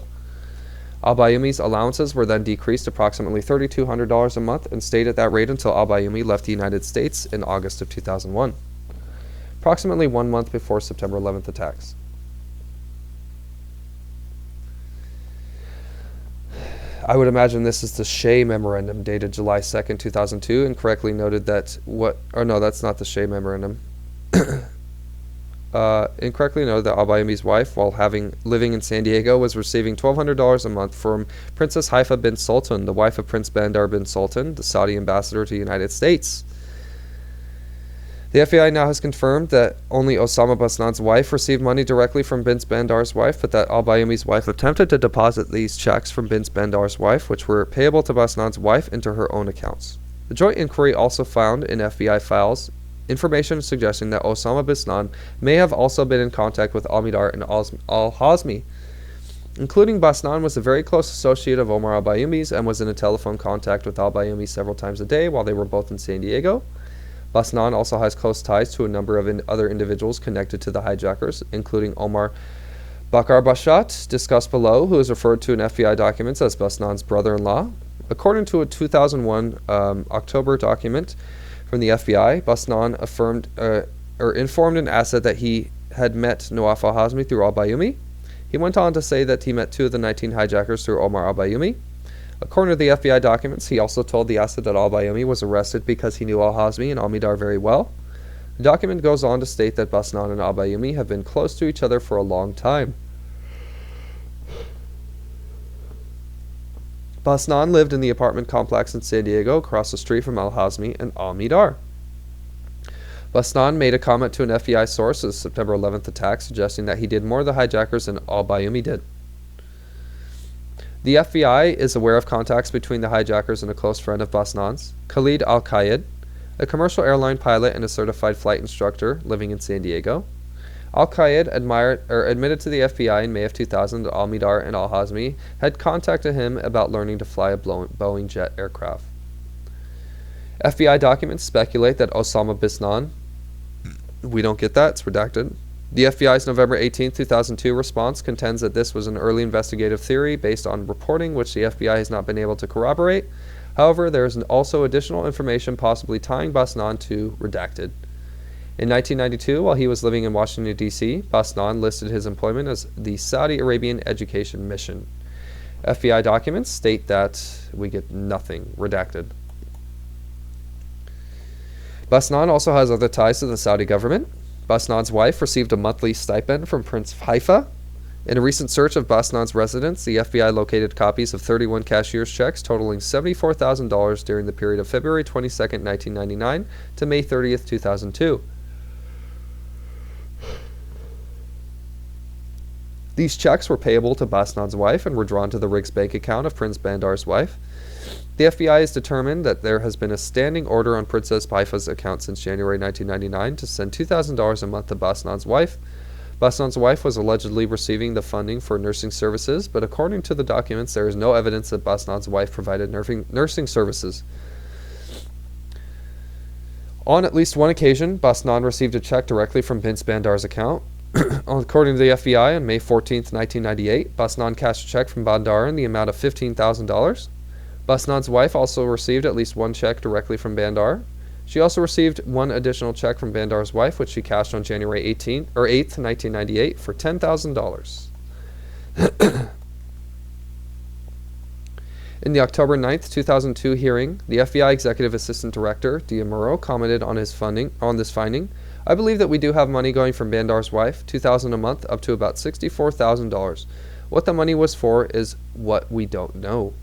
Al-Bayoumi's allowances were then decreased approximately $3,200 a month and stayed at that rate until Al-Bayoumi left the United States in August of 2001, approximately 1 month before September 11th attacks. I would imagine this is the Shea Memorandum dated July 2nd, 2002, and correctly noted that that's not the Shea Memorandum. incorrectly noted that Al-Bayoumi's wife, while living in San Diego, was receiving $1,200 a month from Princess Haifa bin Sultan, the wife of Prince Bandar bin Sultan, the Saudi ambassador to the United States. The FBI now has confirmed that only Osama Bassnan's wife received money directly from bin Bandar's wife, but that Al-Bayoumi's wife attempted to deposit these checks from bin Bandar's wife, which were payable to Bassnan's wife, into her own accounts. The joint inquiry also found in FBI files information suggesting that Osama Bassnan may have also been in contact with Al-Midar and Al-Hazmi, including Bassnan was a very close associate of Omar Al-Bayoumi's and was in a telephone contact with Al-Bayoumi several times a day while they were both in San Diego. Bassnan also has close ties to a number of other individuals connected to the hijackers, including Omar Bassnan, discussed below, who is referred to in FBI documents as Bassnan's brother-in-law. According to a 2001 October document from the FBI, Bassnan informed an asset that he had met Nawaf al-Hazmi through Al-Bayoumi. He went on to say that he met 2 of the 19 hijackers through Omar Al-Bayoumi. According to the FBI documents, he also told the asset that Al-Bayoumi was arrested because he knew Al-Hazmi and Al-Midar very well. The document goes on to state that Bassnan and Al-Bayoumi have been close to each other for a long time. Bassnan lived in the apartment complex in San Diego across the street from Al-Hazmi and Al-Midar. Bassnan made a comment to an FBI source of the September 11th attack suggesting that he did more of the hijackers than Al-Bayoumi did. The FBI is aware of contacts between the hijackers and a close friend of Bassnan's, Khalid Al-Qaid, a commercial airline pilot and a certified flight instructor living in San Diego. Al-Qaid admitted to the FBI in May of 2000 that Al-Midar and Al-Hazmi had contacted him about learning to fly a Boeing jet aircraft. FBI documents speculate that Osama Bassnan, we don't get that, it's redacted. The FBI's November 18, 2002 response contends that this was an early investigative theory based on reporting which the FBI has not been able to corroborate. However, there is also additional information possibly tying Bassnan to redacted. In 1992, while he was living in Washington, D.C., Bassnan listed his employment as the Saudi Arabian Education Mission. FBI documents state that we get nothing redacted. Bassnan also has other ties to the Saudi government. Bassnan's wife received a monthly stipend from Prince Haifa. In a recent search of Bassnan's residence, the FBI located copies of 31 cashier's checks totaling $74,000 during the period of February 22, 1999 to May 30, 2002. These checks were payable to Bassnan's wife and were drawn to the Riggs bank account of Prince Bandar's wife. The FBI has determined that there has been a standing order on Princess Haifa's account since January 1999 to send $2,000 a month to Bassnan's wife. Bassnan's wife was allegedly receiving the funding for nursing services, but according to the documents, there is no evidence that Bassnan's wife provided nursing services. On at least one occasion, Bassnan received a check directly from Prince Bandar's account. According to the FBI, on May 14, 1998, Bassnan cashed a check from Bandar in the amount of $15,000. Bassnan's wife also received at least one check directly from Bandar. She also received one additional check from Bandar's wife, which she cashed on January 8th, 1998 for $10,000. In the October 9th, 2002 hearing, the FBI Executive Assistant Director, Diamuro, commented on this finding. I believe that we do have money going from Bandar's wife, $2,000 a month, up to about $64,000. What the money was for is what we don't know.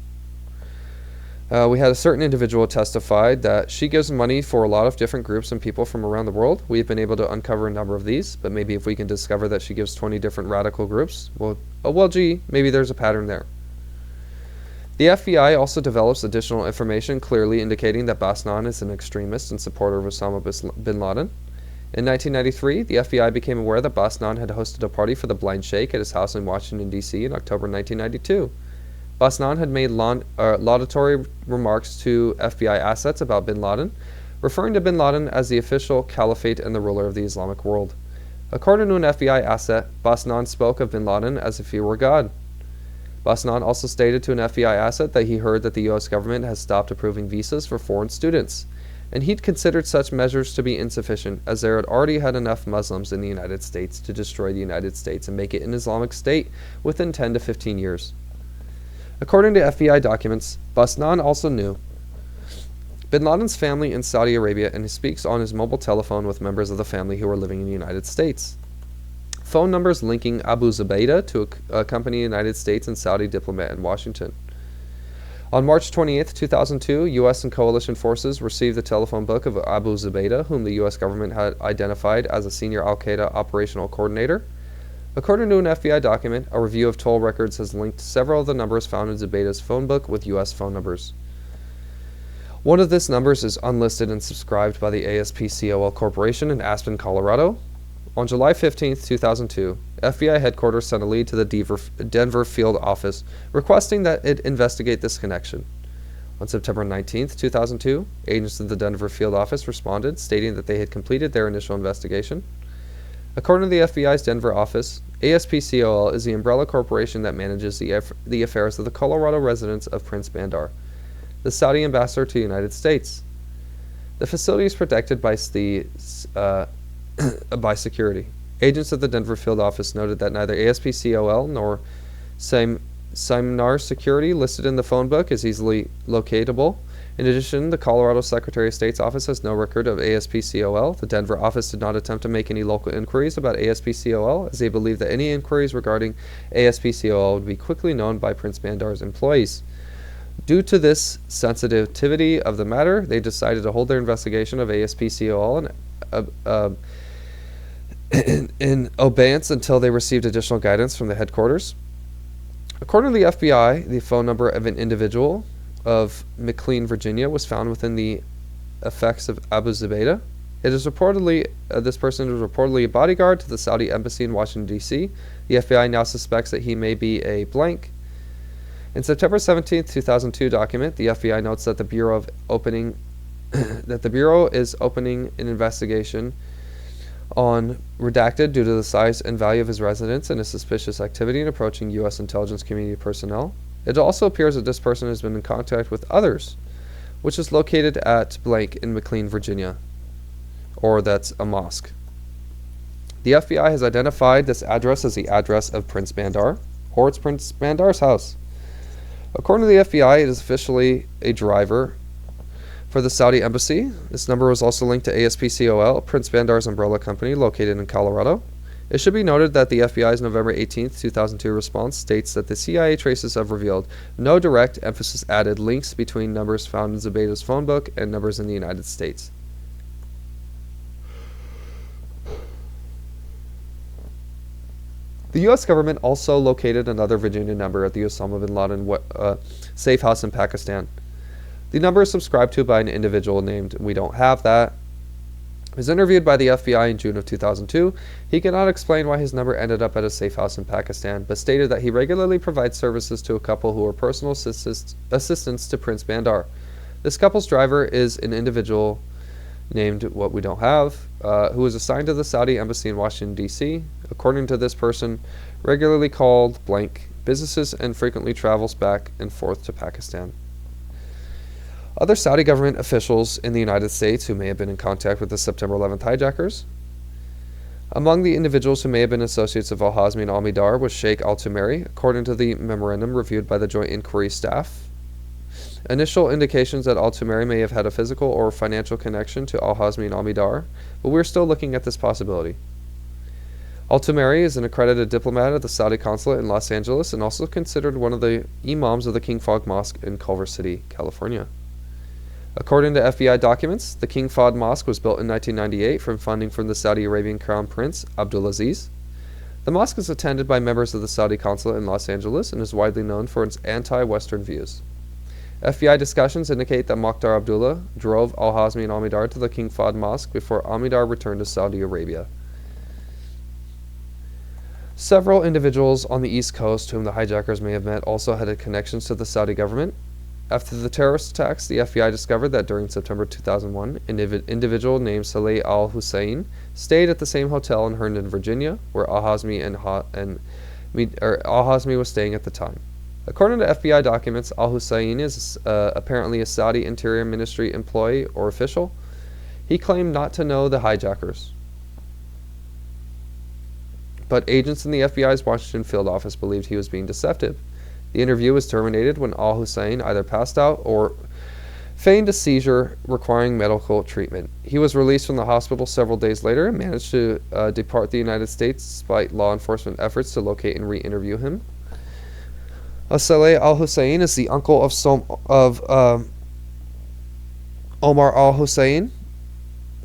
We had a certain individual testified that she gives money for a lot of different groups and people from around the world. We've been able to uncover a number of these, but maybe if we can discover that she gives 20 different radical groups, gee, maybe there's a pattern there. The FBI also develops additional information clearly indicating that Bassnan is an extremist and supporter of Osama Bin Laden. In 1993, the FBI became aware that Bassnan had hosted a party for the Blind Sheikh at his house in Washington, D.C. in October 1992. Bassnan had made laudatory remarks to FBI assets about Bin Laden, referring to Bin Laden as the official caliphate and the ruler of the Islamic world. According to an FBI asset, Bassnan spoke of Bin Laden as if he were God. Bassnan also stated to an FBI asset that he heard that the U.S. government has stopped approving visas for foreign students, and he'd considered such measures to be insufficient as there had already had enough Muslims in the United States to destroy the United States and make it an Islamic state within 10 to 15 years. According to FBI documents, Bassnan also knew Bin Laden's family in Saudi Arabia and he speaks on his mobile telephone with members of the family who are living in the United States. phone numbers linking Abu Zubaydah to a company United States and Saudi diplomat in Washington. On March 28, 2002, U.S. and coalition forces received the telephone book of Abu Zubaydah, whom the U.S. government had identified as a senior al-Qaeda operational coordinator. According to an FBI document, a review of toll records has linked several of the numbers found in Zubaydah's phone book with U.S. phone numbers. One of these numbers is unlisted and subscribed by the ASPCOL Corporation in Aspen, Colorado. On July 15, 2002, FBI headquarters sent a lead to the Denver field office requesting that it investigate this connection. On September 19, 2002, agents of the Denver field office responded, stating that they had completed their initial investigation. According to the FBI's Denver office, ASPCOL is the umbrella corporation that manages the affairs of the Colorado residence of Prince Bandar, the Saudi ambassador to the United States. The facility is protected by by security. Agents of the Denver field office noted that neither ASPCOL nor Simnar security listed in the phone book is easily locatable. In addition, the Colorado Secretary of State's office has no record of ASPCOL. The Denver office did not attempt to make any local inquiries about ASPCOL, as they believed that any inquiries regarding ASPCOL would be quickly known by Prince Bandar's employees. Due to this sensitivity of the matter, they decided to hold their investigation of ASPCOL in abeyance until they received additional guidance from the headquarters. According to the FBI, the phone number of an individual of McLean, Virginia, was found within the effects of Abu Zubaydah. It is reportedly this person was reportedly a bodyguard to the Saudi embassy in Washington, D.C. The FBI now suspects that he may be a blank. In September 17, 2002 document, the FBI notes that the Bureau is opening an investigation on redacted due to the size and value of his residence and his suspicious activity in approaching U.S. intelligence community personnel. It also appears that this person has been in contact with others, which is located at blank in McLean, Virginia, or that's a mosque. The FBI has identified this address as the address of Prince Bandar, or it's Prince Bandar's house. According to the FBI, it is officially a driver for the Saudi embassy. This number was also linked to ASPCOL, Prince Bandar's umbrella company located in Colorado. It should be noted that the FBI's November 18, 2002 response states that the CIA traces have revealed no direct emphasis added links between numbers found in Zubaydah's phone book and numbers in the United States. The U.S. government also located another Virginia number at the Osama Bin Laden safe house in Pakistan. The number is subscribed to by an individual named We Don't Have That. He was interviewed by the FBI in June of 2002. He cannot explain why his number ended up at a safe house in Pakistan, but stated that he regularly provides services to a couple who are personal assistants to Prince Bandar. This couple's driver is an individual named What We Don't Have, who was assigned to the Saudi embassy in Washington, D.C. According to this person, regularly called blank businesses and frequently travels back and forth to Pakistan. Other Saudi government officials in the United States who may have been in contact with the September 11th hijackers. Among the individuals who may have been associates of Al-Hazmi and Al-Midar was Sheikh Al-Tumeri, according to the memorandum reviewed by the Joint Inquiry Staff. Initial indications that Al-Tumeri may have had a physical or financial connection to Al-Hazmi and Al-Midar, but we're still looking at this possibility. Al-Tumeri is an accredited diplomat at the Saudi consulate in Los Angeles and also considered one of the imams of the King Fahd Mosque in Culver City, California. According to FBI documents, the King Fahd Mosque was built in 1998 from funding from the Saudi Arabian Crown Prince Abdulaziz. The mosque is attended by members of the Saudi consulate in Los Angeles and is widely known for its anti-Western views. FBI discussions indicate that Mokhtar Abdullah drove Al-Hazmi and Al-Midar to the King Fahd Mosque before Al-Midar returned to Saudi Arabia. Several individuals on the East Coast whom the hijackers may have met also had connections to the Saudi government. After the terrorist attacks, the FBI discovered that during September 2001, an individual named Saleh Al-Hussein stayed at the same hotel in Herndon, Virginia, where Al-Hazmi Al-Hazmi was staying at the time. According to FBI documents, Al-Hussein is apparently a Saudi Interior Ministry employee or official. He claimed not to know the hijackers, but agents in the FBI's Washington field office believed he was being deceptive. The interview was terminated when Al-Hussein either passed out or feigned a seizure requiring medical treatment. He was released from the hospital several days later and managed to depart the United States despite law enforcement efforts to locate and re-interview him. Saleh al-Hussein is the uncle of Omar al-Hussein.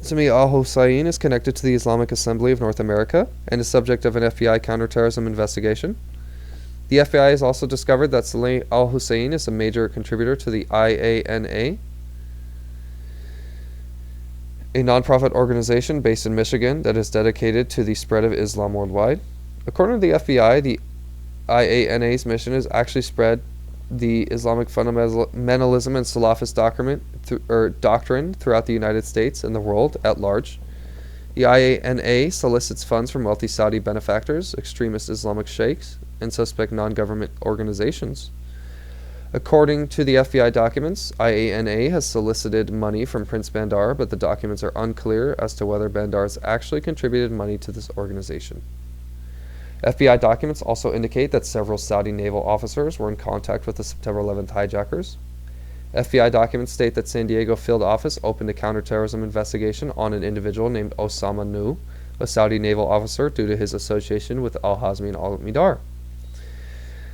Sami al-Hussein is connected to the Islamic Assembly of North America and is subject of an FBI counterterrorism investigation. The FBI has also discovered that Saleh al-Hussein is a major contributor to the IANA, a nonprofit organization based in Michigan that is dedicated to the spread of Islam worldwide. According to the FBI, the IANA's mission is actually spread the Islamic fundamentalism and Salafist doctrine throughout the United States and the world at large. The IANA solicits funds from wealthy Saudi benefactors, extremist Islamic sheikhs, and suspect non-government organizations. According to the FBI documents, IANA has solicited money from Prince Bandar, but the documents are unclear as to whether Bandar has actually contributed money to this organization. FBI documents also indicate that several Saudi naval officers were in contact with the September 11th hijackers. FBI documents state that San Diego Field Office opened a counterterrorism investigation on an individual named Osama Nu, a Saudi naval officer, due to his association with Al-Hazmi and Al-Midar.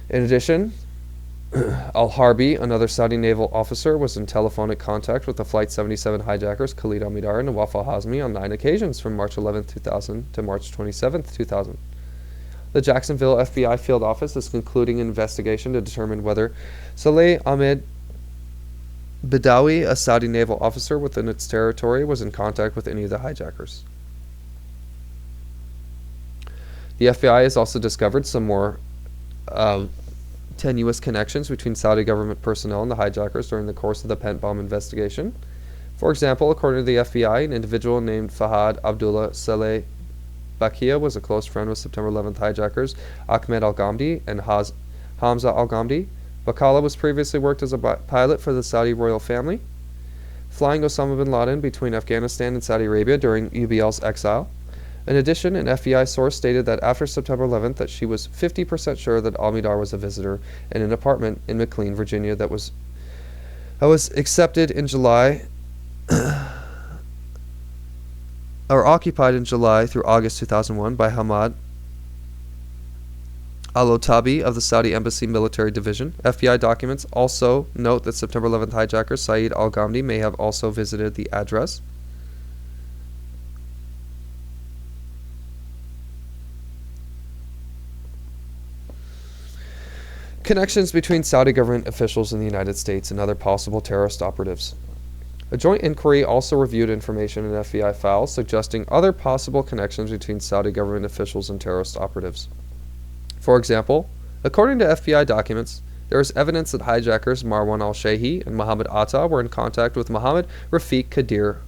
In addition, Al-Harbi, another Saudi naval officer, was in telephonic contact with the Flight 77 hijackers Khalid Al-Midar and Nawaf Al-Hazmi on 9 occasions from March 11, 2000 to March 27, 2000. The Jacksonville FBI field office is concluding an investigation to determine whether Saleh Ahmed Badawi, a Saudi naval officer within its territory, was in contact with any of the hijackers. The FBI has also discovered some more tenuous connections between Saudi government personnel and the hijackers during the course of the Pent Bomb investigation. For example, according to the FBI, an individual named Fahad Abdullah Saleh Bakia was a close friend with September 11th hijackers Ahmed Al-Ghamdi and Hamza Al-Ghamdi. Bakala was previously worked as a pilot for the Saudi royal family, flying Osama Bin Laden between Afghanistan and Saudi Arabia during UBL's exile. In addition, an FBI source stated that after September 11th that she was 50% sure that Al-Midar was a visitor in an apartment in McLean, Virginia that was accepted in July or occupied in July through August 2001 by Hamad Al-Otabi of the Saudi Embassy Military Division. FBI documents also note that September 11th hijacker Saeed Al-Ghamdi may have also visited the address. Connections between Saudi government officials in the United States and other possible terrorist operatives. A joint inquiry also reviewed information in FBI files suggesting other possible connections between Saudi government officials and terrorist operatives. For example, according to FBI documents, there is evidence that hijackers Marwan al-Shehi and Mohammed Atta were in contact with Mohammed Rafiq Kadir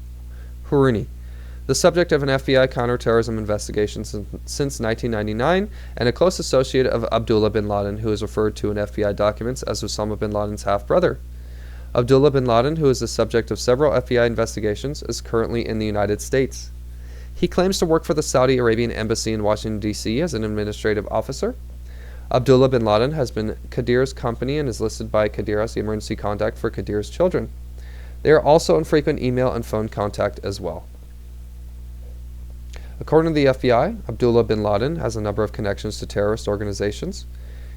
Huruni, the subject of an FBI counterterrorism investigation since 1999 and a close associate of Abdullah bin Laden, who is referred to in FBI documents as Osama bin Laden's half-brother. Abdullah bin Laden, who is the subject of several FBI investigations, is currently in the United States. He claims to work for the Saudi Arabian Embassy in Washington, D.C. as an administrative officer. Abdullah bin Laden has been Kadir's company and is listed by Kadir as the emergency contact for Kadir's children. They are also in frequent email and phone contact as well. According to the FBI, Abdullah bin Laden has a number of connections to terrorist organizations.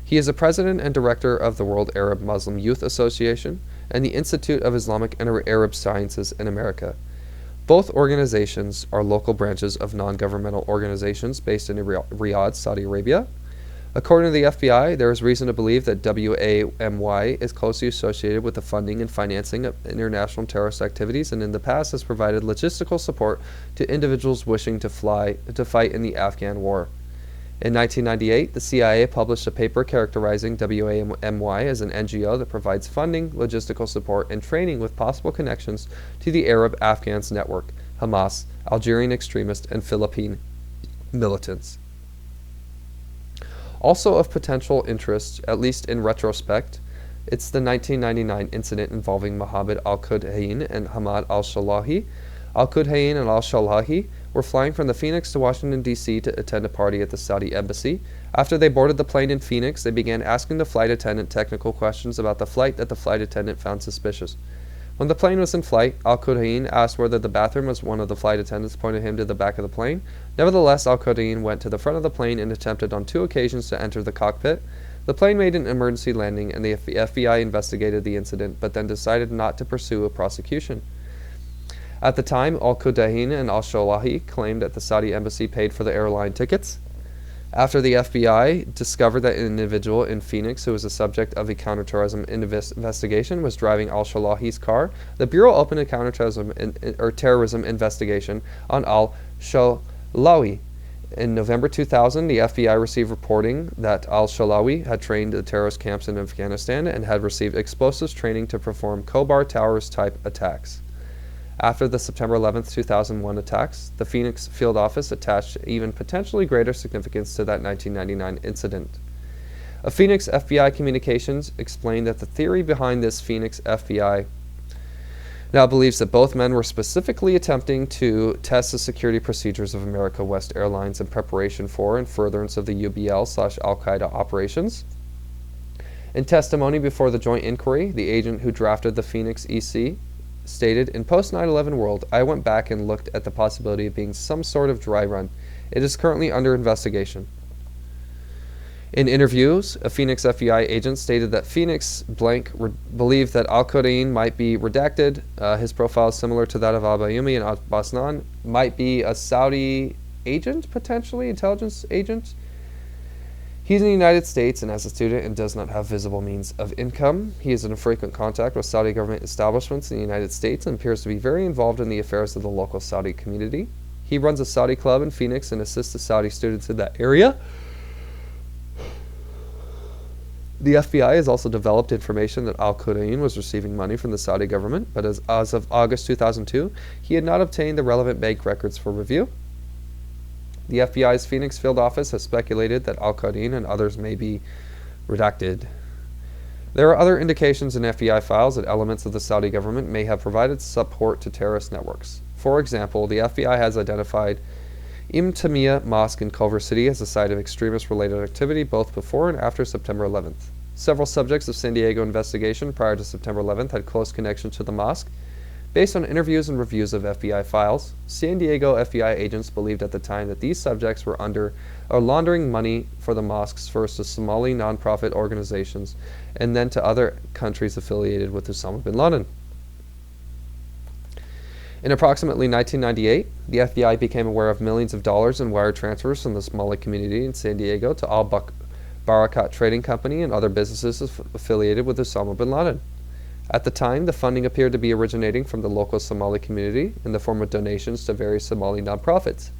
He is the president and director of the World Arab Muslim Youth Association and the Institute of Islamic and Arab Sciences in America. Both organizations are local branches of non-governmental organizations based in Riyadh, Saudi Arabia. According to the FBI, there is reason to believe that WAMY is closely associated with the funding and financing of international terrorist activities and in the past has provided logistical support to individuals wishing to fight in the Afghan war. In 1998, the CIA published a paper characterizing WAMY as an NGO that provides funding, logistical support, and training with possible connections to the Arab Afghans network, Hamas, Algerian extremists, and Philippine militants. Also of potential interest, at least in retrospect, it's the 1999 incident involving Mohammed Al-Qudhain and Hamad Al-Shalahi. Al-Qudhain and Al-Shalahi were flying from the Phoenix to Washington, D.C. to attend a party at the Saudi Embassy. After they boarded the plane in Phoenix, they began asking the flight attendant technical questions about the flight that the flight attendant found suspicious. When the plane was in flight, Al-Qudaiyin asked whether the bathroom as one of the flight attendants pointed him to the back of the plane. Nevertheless, Al-Qudaiyin went to the front of the plane and attempted on 2 occasions to enter the cockpit. The plane made an emergency landing and the FBI investigated the incident, but then decided not to pursue a prosecution. At the time, Al-Qudaiyin and Al-Shalahi claimed that the Saudi embassy paid for the airline tickets. After the FBI discovered that an individual in Phoenix who was the subject of a counterterrorism investigation was driving Al-Shalahi's car, the Bureau opened a terrorism investigation on Al-Shalawi. In November 2000, the FBI received reporting that Al-Shalawi had trained the terrorist camps in Afghanistan and had received explosives training to perform Khobar Towers-type attacks. After the September 11, 2001 attacks, the Phoenix field office attached even potentially greater significance to that 1999 incident. A Phoenix FBI communications explained that the theory behind this Phoenix FBI now believes that both men were specifically attempting to test the security procedures of America West Airlines in preparation for and furtherance of the UBL/Al-Qaeda operations. In testimony before the joint inquiry, the agent who drafted the Phoenix EC stated, "In post-9/11 world, I went back and looked at the possibility of being some sort of dry run. It is currently under investigation." In interviews, a Phoenix FBI agent stated that Phoenix believed that Al-Qudaiyin might be redacted. His profile is similar to that of Al-Bayoumi and Omar Bassnan. Might be a Saudi agent, potentially, intelligence agent. He's in the United States and as a student and does not have visible means of income. He is in frequent contact with Saudi government establishments in the United States and appears to be very involved in the affairs of the local Saudi community. He runs a Saudi club in Phoenix and assists the Saudi students in that area. The FBI has also developed information that Al-Qudaiyin was receiving money from the Saudi government, but as of August 2002, he had not obtained the relevant bank records for review. The FBI's Phoenix field office has speculated that Al-Qudaiyin and others may be redacted. There are other indications in FBI files that elements of the Saudi government may have provided support to terrorist networks. For example, the FBI has identified Ibn Taymiyyah Mosque in Culver City as a site of extremist-related activity both before and after September 11th. Several subjects of San Diego investigation prior to September 11th had close connection to the mosque. Based on interviews and reviews of FBI files, San Diego FBI agents believed at the time that these subjects were laundering money for the mosques first to Somali nonprofit organizations and then to other countries affiliated with Osama Bin Laden. In approximately 1998, the FBI became aware of millions of dollars in wire transfers from the Somali community in San Diego to Al-Barakat Trading Company and other businesses affiliated with Osama Bin Laden. At the time, the funding appeared to be originating from the local Somali community in the form of donations to various Somali nonprofits.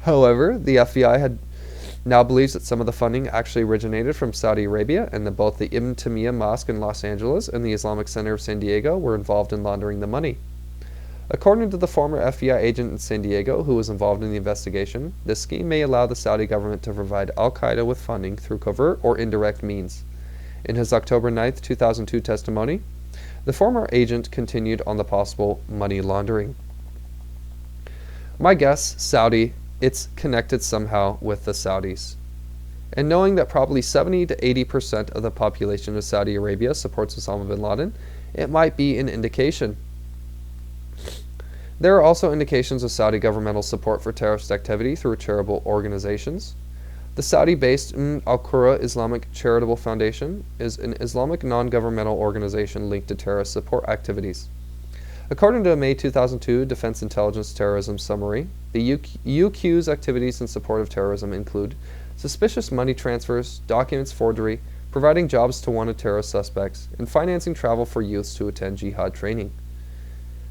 However, the FBI now believes that some of the funding actually originated from Saudi Arabia and that both the Ibn Taymiyyah Mosque in Los Angeles and the Islamic Center of San Diego were involved in laundering the money. According to the former FBI agent in San Diego who was involved in the investigation, this scheme may allow the Saudi government to provide Al-Qaeda with funding through covert or indirect means. In his October 9, 2002 testimony, the former agent continued on the possible money laundering. My guess, Saudi, it's connected somehow with the Saudis. And knowing that probably 70 to 80% of the population of Saudi Arabia supports Osama bin Laden, it might be an indication. There are also indications of Saudi governmental support for terrorist activity through charitable organizations. The Saudi-based Al-Qura Islamic Charitable Foundation is an Islamic non-governmental organization linked to terrorist support activities. According to a May 2002 Defense Intelligence Terrorism Summary, the UQ's activities in support of terrorism include suspicious money transfers, documents forgery, providing jobs to wanted terrorist suspects, and financing travel for youths to attend jihad training.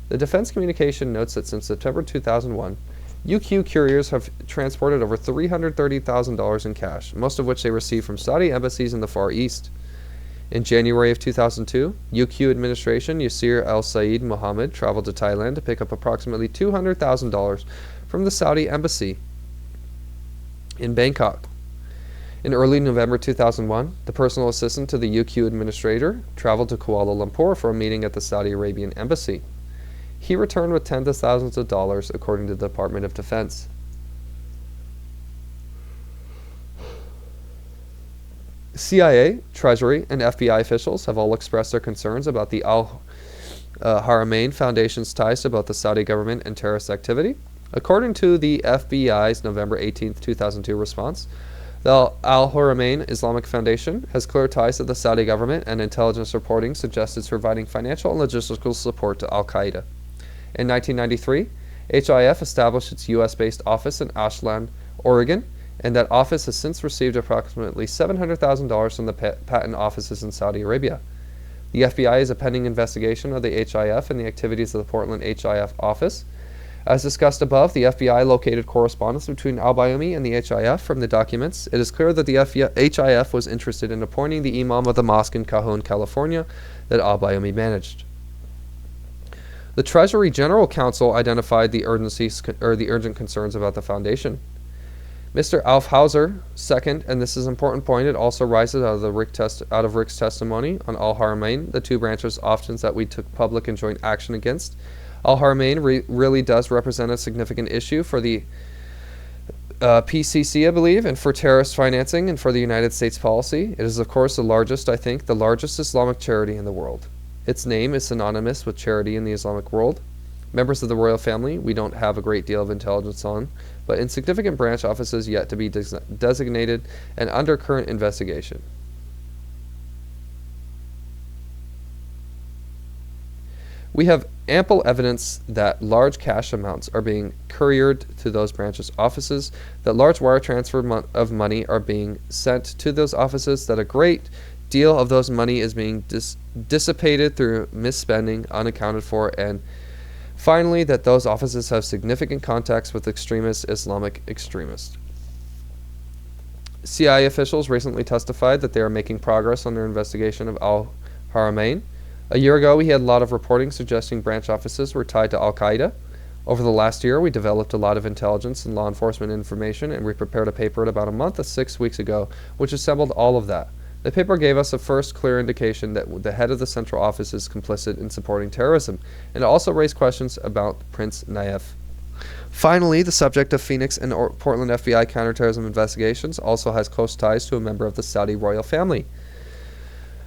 The Defense Communication notes that since September 2001, UQ couriers have transported over $330,000 in cash, most of which they received from Saudi embassies in the Far East. In January of 2002, UQ administration Yasir al-Said Mohammed traveled to Thailand to pick up approximately $200,000 from the Saudi embassy in Bangkok. In early November 2001, the personal assistant to the UQ administrator traveled to Kuala Lumpur for a meeting at the Saudi Arabian embassy. He returned with tens of thousands of dollars, according to the Department of Defense. CIA, Treasury, and FBI officials have all expressed their concerns about the Al-Haramain Foundation's ties to both the Saudi government and terrorist activity. According to the FBI's November 18, 2002 response, the Al-Haramain Islamic Foundation has clear ties to the Saudi government, and intelligence reporting suggests it's providing financial and logistical support to Al-Qaeda. In 1993, HIF established its U.S.-based office in Ashland, Oregon, and that office has since received approximately $700,000 from the patent offices in Saudi Arabia. The FBI is a pending investigation of the HIF and the activities of the Portland HIF office. As discussed above, the FBI located correspondence between Al-Bayoumi and the HIF. From the documents, it is clear that the HIF was interested in appointing the imam of the mosque in Cajon, California, that Al-Bayoumi managed. The Treasury General Counsel identified the urgent concerns about the foundation. Mr. Aufhauser, second, and this is an important point, it also rises out of Rick's testimony on Al-Haramain, the two branches options that we took public and joint action against. Al-Haramain really does represent a significant issue for the PCC, I believe, and for terrorist financing and for the United States policy. It is, of course, the largest Islamic charity in the world. Its name is synonymous with charity in the Islamic world. Members of the royal family we don't have a great deal of intelligence on, but insignificant branch offices yet to be designated and under current investigation. We have ample evidence that large cash amounts are being couriered to those branches' offices, that large wire transfer of money are being sent to those offices, that a great deal of those money is being dissipated through misspending, unaccounted for, and finally, that those offices have significant contacts with Islamic extremists. CIA officials recently testified that they are making progress on their investigation of Al-Haramain. A year ago, we had a lot of reporting suggesting branch offices were tied to Al-Qaeda. Over the last year, we developed a lot of intelligence and law enforcement information, and we prepared a paper at about a month to 6 weeks ago, which assembled all of that. The paper gave us a first clear indication that the head of the central office is complicit in supporting terrorism, and it also raised questions about Prince Naif. Finally, the subject of Phoenix and Portland FBI counterterrorism investigations also has close ties to a member of the Saudi royal family.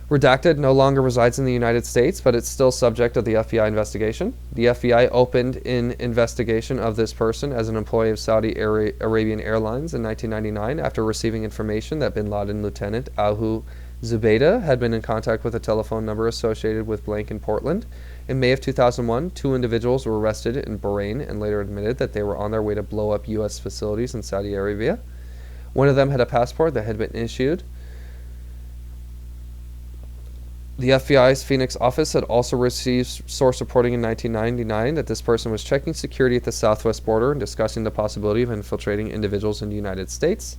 Redacted no longer resides in the United States, but it's still subject of the FBI investigation. The FBI opened an investigation of this person as an employee of Saudi Arabian Airlines in 1999 after receiving information that Bin Laden Lieutenant Abu Zubaydah had been in contact with a telephone number associated with blank in Portland. In May of 2001, 2 individuals were arrested in Bahrain and later admitted that they were on their way to blow up U.S. facilities in Saudi Arabia. One of them had a passport that had been issued. The FBI's Phoenix office had also received source reporting in 1999 that this person was checking security at the southwest border and discussing the possibility of infiltrating individuals in the United States.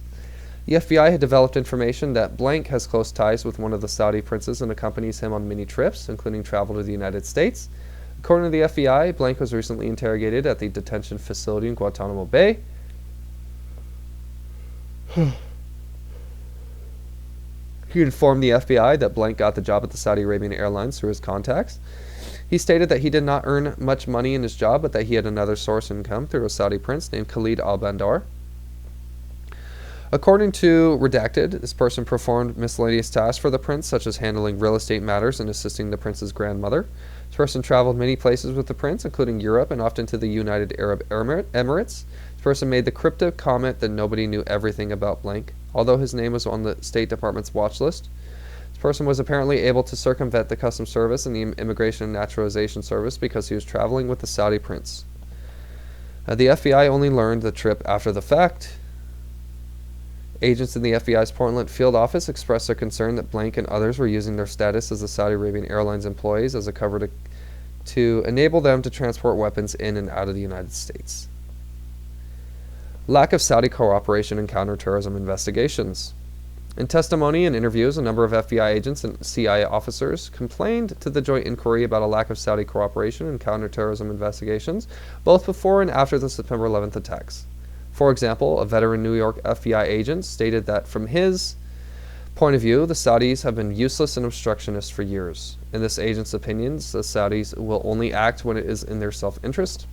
The FBI had developed information that blank has close ties with one of the Saudi princes and accompanies him on many trips, including travel to the United States. According to the FBI, blank was recently interrogated at the detention facility in Guantanamo Bay. He informed the FBI that blank got the job at the Saudi Arabian Airlines through his contacts. He stated that he did not earn much money in his job, but that he had another source of income through a Saudi prince named Khalid al-Bandar. According to Redacted, this person performed miscellaneous tasks for the prince, such as handling real estate matters and assisting the prince's grandmother. This person traveled many places with the prince, including Europe and often to the United Arab Emirates. This person made the cryptic comment that nobody knew everything about blank. Although his name was on the State Department's watch list, this person was apparently able to circumvent the Customs Service and the Immigration and Naturalization Service because he was traveling with the Saudi prince. The FBI only learned the trip after the fact. Agents in the FBI's Portland field office expressed their concern that blank and others were using their status as the Saudi Arabian Airlines employees as a cover to enable them to transport weapons in and out of the United States. Lack of Saudi cooperation in counterterrorism investigations. In testimony and interviews, a number of FBI agents and CIA officers complained to the joint inquiry about a lack of Saudi cooperation in counterterrorism investigations, both before and after the September 11th attacks. For example, a veteran New York FBI agent stated that from his point of view, the Saudis have been useless and obstructionist for years. In this agent's opinions, the Saudis will only act when it is in their self-interest.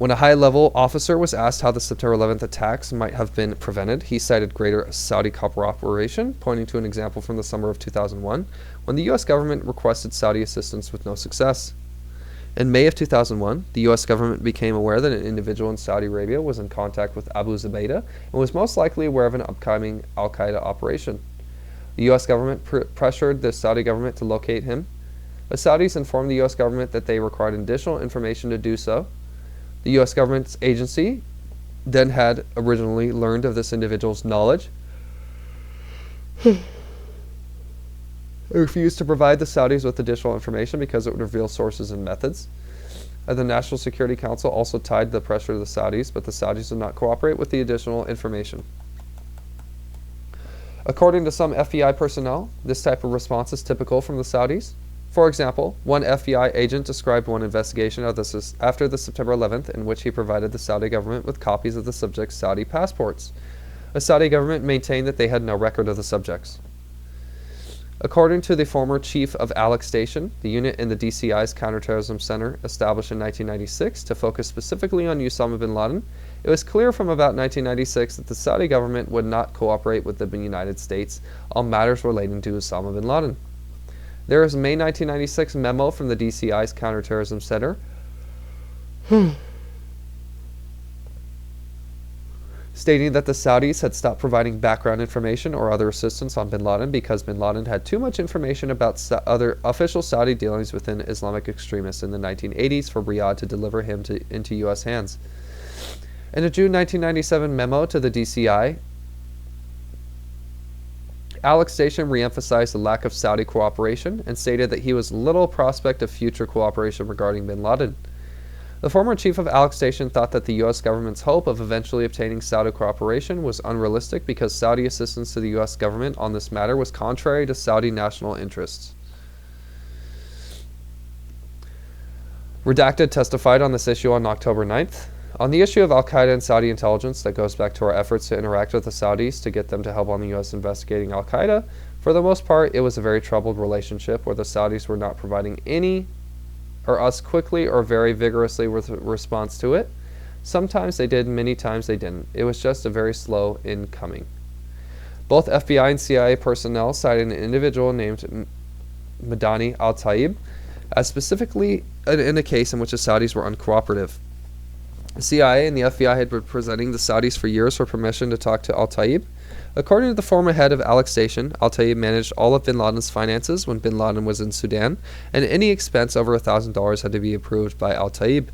When a high-level officer was asked how the September 11th attacks might have been prevented, he cited greater Saudi cooperation, pointing to an example from the summer of 2001, when the U.S. government requested Saudi assistance with no success. In May of 2001, the U.S. government became aware that an individual in Saudi Arabia was in contact with Abu Zubaydah and was most likely aware of an upcoming al-Qaeda operation. The U.S. government pressured the Saudi government to locate him. The Saudis informed the U.S. government that they required additional information to do so. The U.S. government's agency then had originally learned of this individual's knowledge. It refused to provide the Saudis with additional information because it would reveal sources and methods. The National Security Council also tied the pressure to the Saudis, but the Saudis did not cooperate with the additional information. According to some FBI personnel, this type of response is typical from the Saudis. For example, one FBI agent described one investigation after the September 11th in which he provided the Saudi government with copies of the subject's Saudi passports. The Saudi government maintained that they had no record of the subjects. According to the former chief of Alex Station, the unit in the DCI's Counterterrorism Center established in 1996 to focus specifically on Osama Bin Laden, it was clear from about 1996 that the Saudi government would not cooperate with the United States on matters relating to Osama Bin Laden. There is a May 1996 memo from the DCI's Counterterrorism Center stating that the Saudis had stopped providing background information or other assistance on Bin Laden because Bin Laden had too much information about other official Saudi dealings within Islamic extremists in the 1980s for Riyadh to deliver him into U.S. hands. In a June 1997 memo to the DCI, Alex Station re-emphasized the lack of Saudi cooperation and stated that he was little prospect of future cooperation regarding Bin Laden. The former chief of Alex Station thought that the U.S. government's hope of eventually obtaining Saudi cooperation was unrealistic because Saudi assistance to the U.S. government on this matter was contrary to Saudi national interests. Redacted testified on this issue on October 9th. On the issue of al-Qaeda and Saudi intelligence, that goes back to our efforts to interact with the Saudis to get them to help on the U.S. investigating al-Qaeda. For the most part, it was a very troubled relationship where the Saudis were not providing any or us quickly or very vigorously with response to it. Sometimes they did, many times they didn't. It was just a very slow incoming. Both FBI and CIA personnel cited an individual named Madani al-Taib as specifically in a case in which the Saudis were uncooperative. The CIA and the FBI had been presenting the Saudis for years for permission to talk to al-Taib. According to the former head of Alex Station, al-Taib managed all of Bin Laden's finances when Bin Laden was in Sudan, and any expense over $1,000 had to be approved by al-Taib.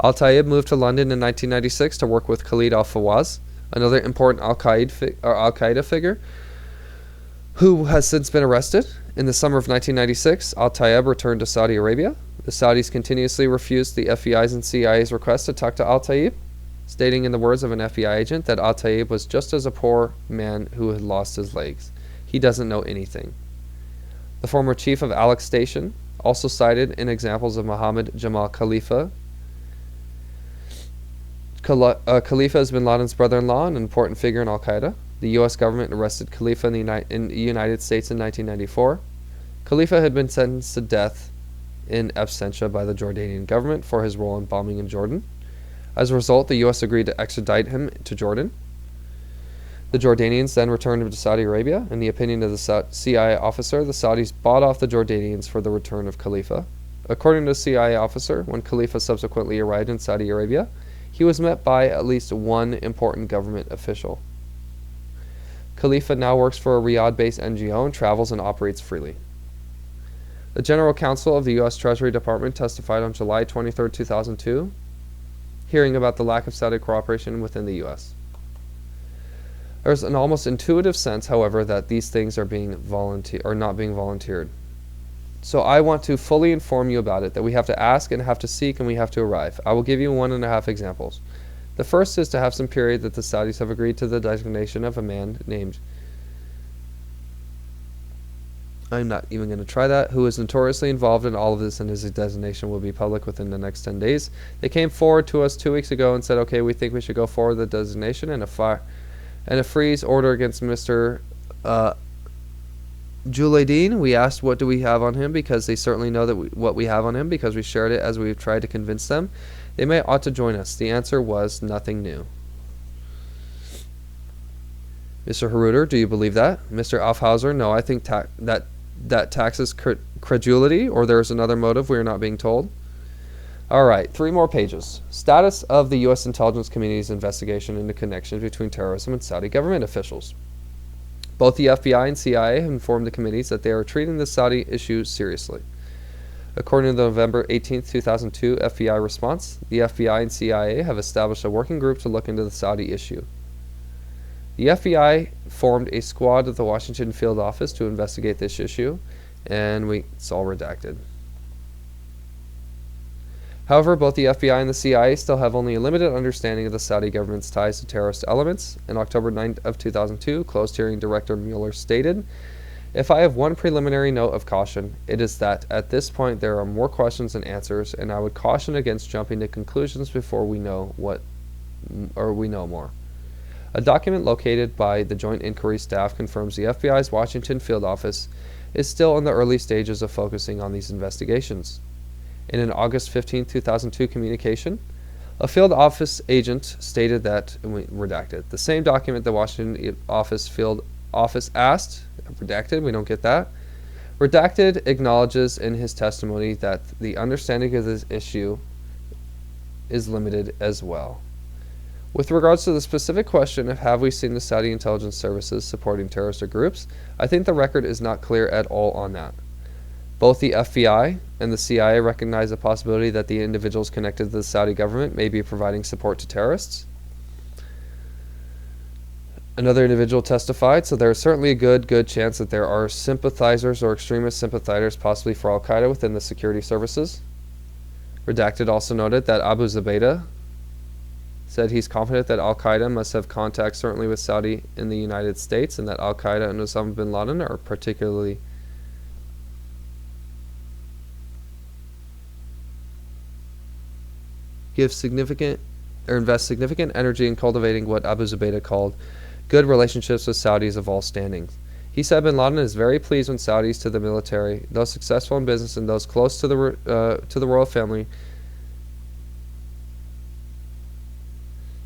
Al-Taib moved to London in 1996 to work with Khalid al-Fawaz, another important al-Qaeda figure, who has since been arrested. In the summer of 1996, al-Taib returned to Saudi Arabia. The Saudis continuously refused the FBI's and CIA's request to talk to al-Taib, stating in the words of an FBI agent that al-Taib was just as a poor man who had lost his legs. He doesn't know anything. The former chief of Alex Station also cited in examples of Mohammed Jamal Khalifa. Khalifa is Bin Laden's brother-in-law and an important figure in al-Qaeda. The U.S. government arrested Khalifa in the United States in 1994. Khalifa had been sentenced to death in absentia by the Jordanian government for his role in bombing in Jordan. As a result, the U.S. agreed to extradite him to Jordan. The Jordanians then returned him to Saudi Arabia. In the opinion of the CIA officer, the Saudis bought off the Jordanians for the return of Khalifa. According to the CIA officer, when Khalifa subsequently arrived in Saudi Arabia, he was met by at least one important government official. Khalifa now works for a Riyadh-based NGO and travels and operates freely. The General Counsel of the U.S. Treasury Department testified on July 23, 2002, hearing about the lack of Saudi cooperation within the U.S. There's an almost intuitive sense, however, that these things are not being volunteered. So I want to fully inform you about it, that we have to ask and have to seek and we have to arrive. I will give you 1.5 examples. The first is to have some period that the Saudis have agreed to the designation of a man named, I'm not even going to try that, who is notoriously involved in all of this, and his designation will be public within the next 10 days. They came forward to us 2 weeks ago and said, okay, we think we should go forward with the designation and a freeze order against Mr. Julaydeen. We asked what do we have on him, because they certainly know that what we have on him, because we shared it as we've tried to convince them. They may ought to join us. The answer was nothing new. Mr. Harruter, do you believe that? Mr. Aufhauser, no, I think that taxes credulity, or there's another motive we are not being told. All right, 3 more pages. Status of the U.S. intelligence community's investigation into connections between terrorism and Saudi government officials. Both the FBI and CIA have informed the committees that they are treating the Saudi issue seriously. According to the November 18, 2002 FBI response, the FBI and CIA have established a working group to look into the Saudi issue. The FBI formed a squad at the Washington field office to investigate this issue, and it's all redacted. However, both the FBI and the CIA still have only a limited understanding of the Saudi government's ties to terrorist elements. In October 9 of 2002, closed hearing director Mueller stated, "If I have one preliminary note of caution, it is that at this point there are more questions than answers, and I would caution against jumping to conclusions before we know more." A document located by the Joint Inquiry Staff confirms the FBI's Washington field office is still in the early stages of focusing on these investigations. In an August 15, 2002 communication, a field office agent stated that, redacted, the same document the Washington field office asked, redacted, we don't get that, redacted acknowledges in his testimony that the understanding of this issue is limited as well. With regards to the specific question of have we seen the Saudi intelligence services supporting terrorist groups, I think the record is not clear at all on that. Both the FBI and the CIA recognize the possibility that the individuals connected to the Saudi government may be providing support to terrorists. Another individual testified, so there is certainly a good chance that there are sympathizers or extremist sympathizers possibly for Al-Qaeda within the security services. Redacted also noted that Abu Zubaydah said he's confident that Al-Qaeda must have contacts certainly with Saudi in the United States, and that Al-Qaeda and Osama Bin Laden are particularly invest significant energy in cultivating what Abu Zubaydah called good relationships with Saudis of all standings. He said Bin Laden is very pleased when Saudis to the military, those successful in business and those close to the royal family,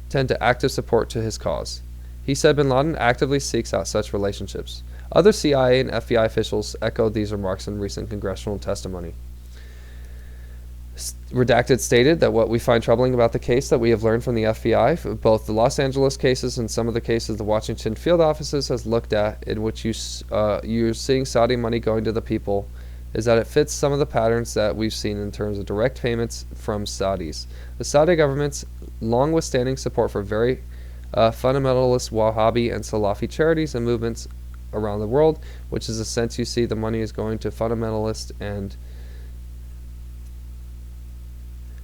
tend to active support to his cause. He said Bin Laden actively seeks out such relationships. Other CIA and FBI officials echoed these remarks in recent congressional testimony. Redacted stated that what we find troubling about the case that we have learned from the FBI, both the Los Angeles cases and some of the cases the Washington field offices has looked at, in which you're seeing Saudi money going to the people, is that it fits some of the patterns that we've seen in terms of direct payments from Saudis. The Saudi government's long-withstanding support for very fundamentalist Wahhabi and Salafi charities and movements around the world, which is a sense you see the money is going to fundamentalist, and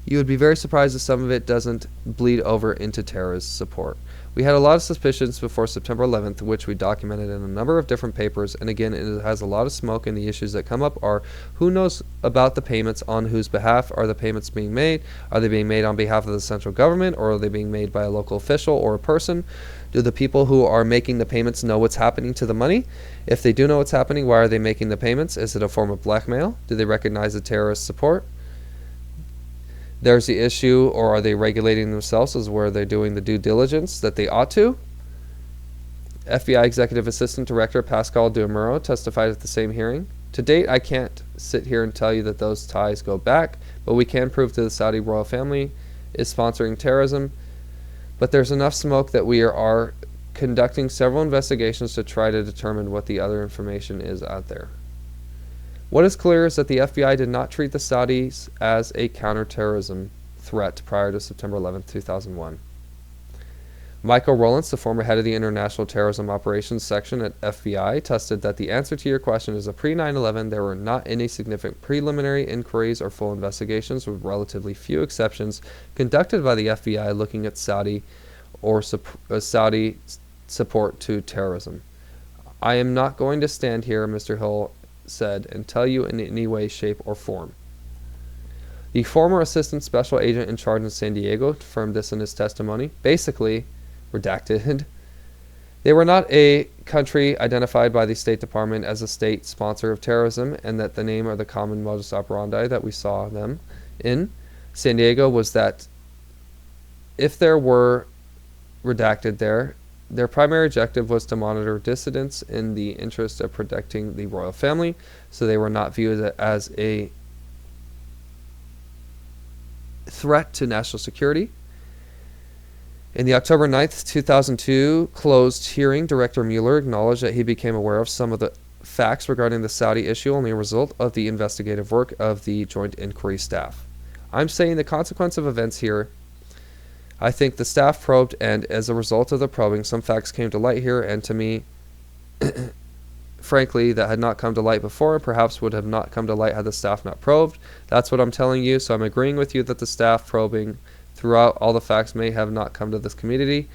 you would be very surprised if some of it doesn't bleed over into terrorist support. We had a lot of suspicions before September 11th, which we documented in a number of different papers, and again, it has a lot of smoke, and the issues that come up are who knows about the payments, on whose behalf are the payments being made? Are they being made on behalf of the central government, or are they being made by a local official or a person? Do the people who are making the payments know what's happening to the money? If they do know what's happening, why are they making the payments? Is it a form of blackmail? Do they recognize the terrorist support? There's the issue, or are they regulating themselves as where they're doing the due diligence that they ought to? FBI Executive Assistant Director Pascal Duamuro testified at the same hearing. To date, I can't sit here and tell you that those ties go back, but we can prove to the Saudi royal family is sponsoring terrorism. But there's enough smoke that we are conducting several investigations to try to determine what the other information is out there. What is clear is that the FBI did not treat the Saudis as a counterterrorism threat prior to September 11, 2001. Michael Rowlands, the former head of the International Terrorism Operations Section at FBI, tested that the answer to your question is that pre-9/11 there were not any significant preliminary inquiries or full investigations, with relatively few exceptions conducted by the FBI looking at Saudi support to terrorism. I am not going to stand here, Mr. Hill said, and tell you in any way, shape, or form. The former assistant special agent in charge in San Diego confirmed this in his testimony. Basically, redacted, they were not a country identified by the State Department as a state sponsor of terrorism, and that the name or the common modus operandi that we saw them in San Diego was that if there were redacted there, their primary objective was to monitor dissidents in the interest of protecting the royal family, so they were not viewed as a threat to national security. In the October 9th, 2002 closed hearing, Director Mueller acknowledged that he became aware of some of the facts regarding the Saudi issue only a result of the investigative work of the Joint Inquiry staff. I'm saying the consequence of events here, I think the staff probed, and as a result of the probing, some facts came to light here, and to me, frankly, that had not come to light before, and perhaps would have not come to light had the staff not probed. That's what I'm telling you, so I'm agreeing with you that the staff probing throughout all the facts may have not come to this committee,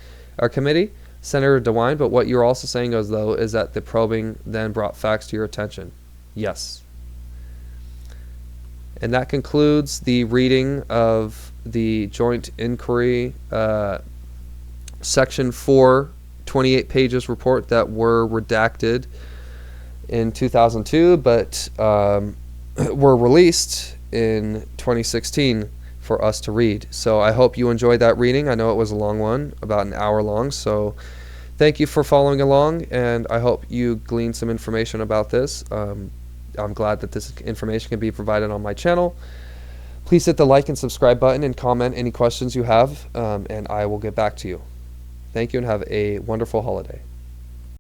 Senator DeWine, but what you're also saying is, though, is that the probing then brought facts to your attention. Yes. And that concludes the reading of the Joint Inquiry Section 4, 28 pages report that were redacted in 2002, but were released in 2016 for us to read. So I hope you enjoyed that reading. I know it was a long one, about an hour long, so thank you for following along, and I hope you gleaned some information about this. I'm glad that this information can be provided on my channel. Please hit the like and subscribe button and comment any questions you have, and I will get back to you. Thank you and have a wonderful holiday.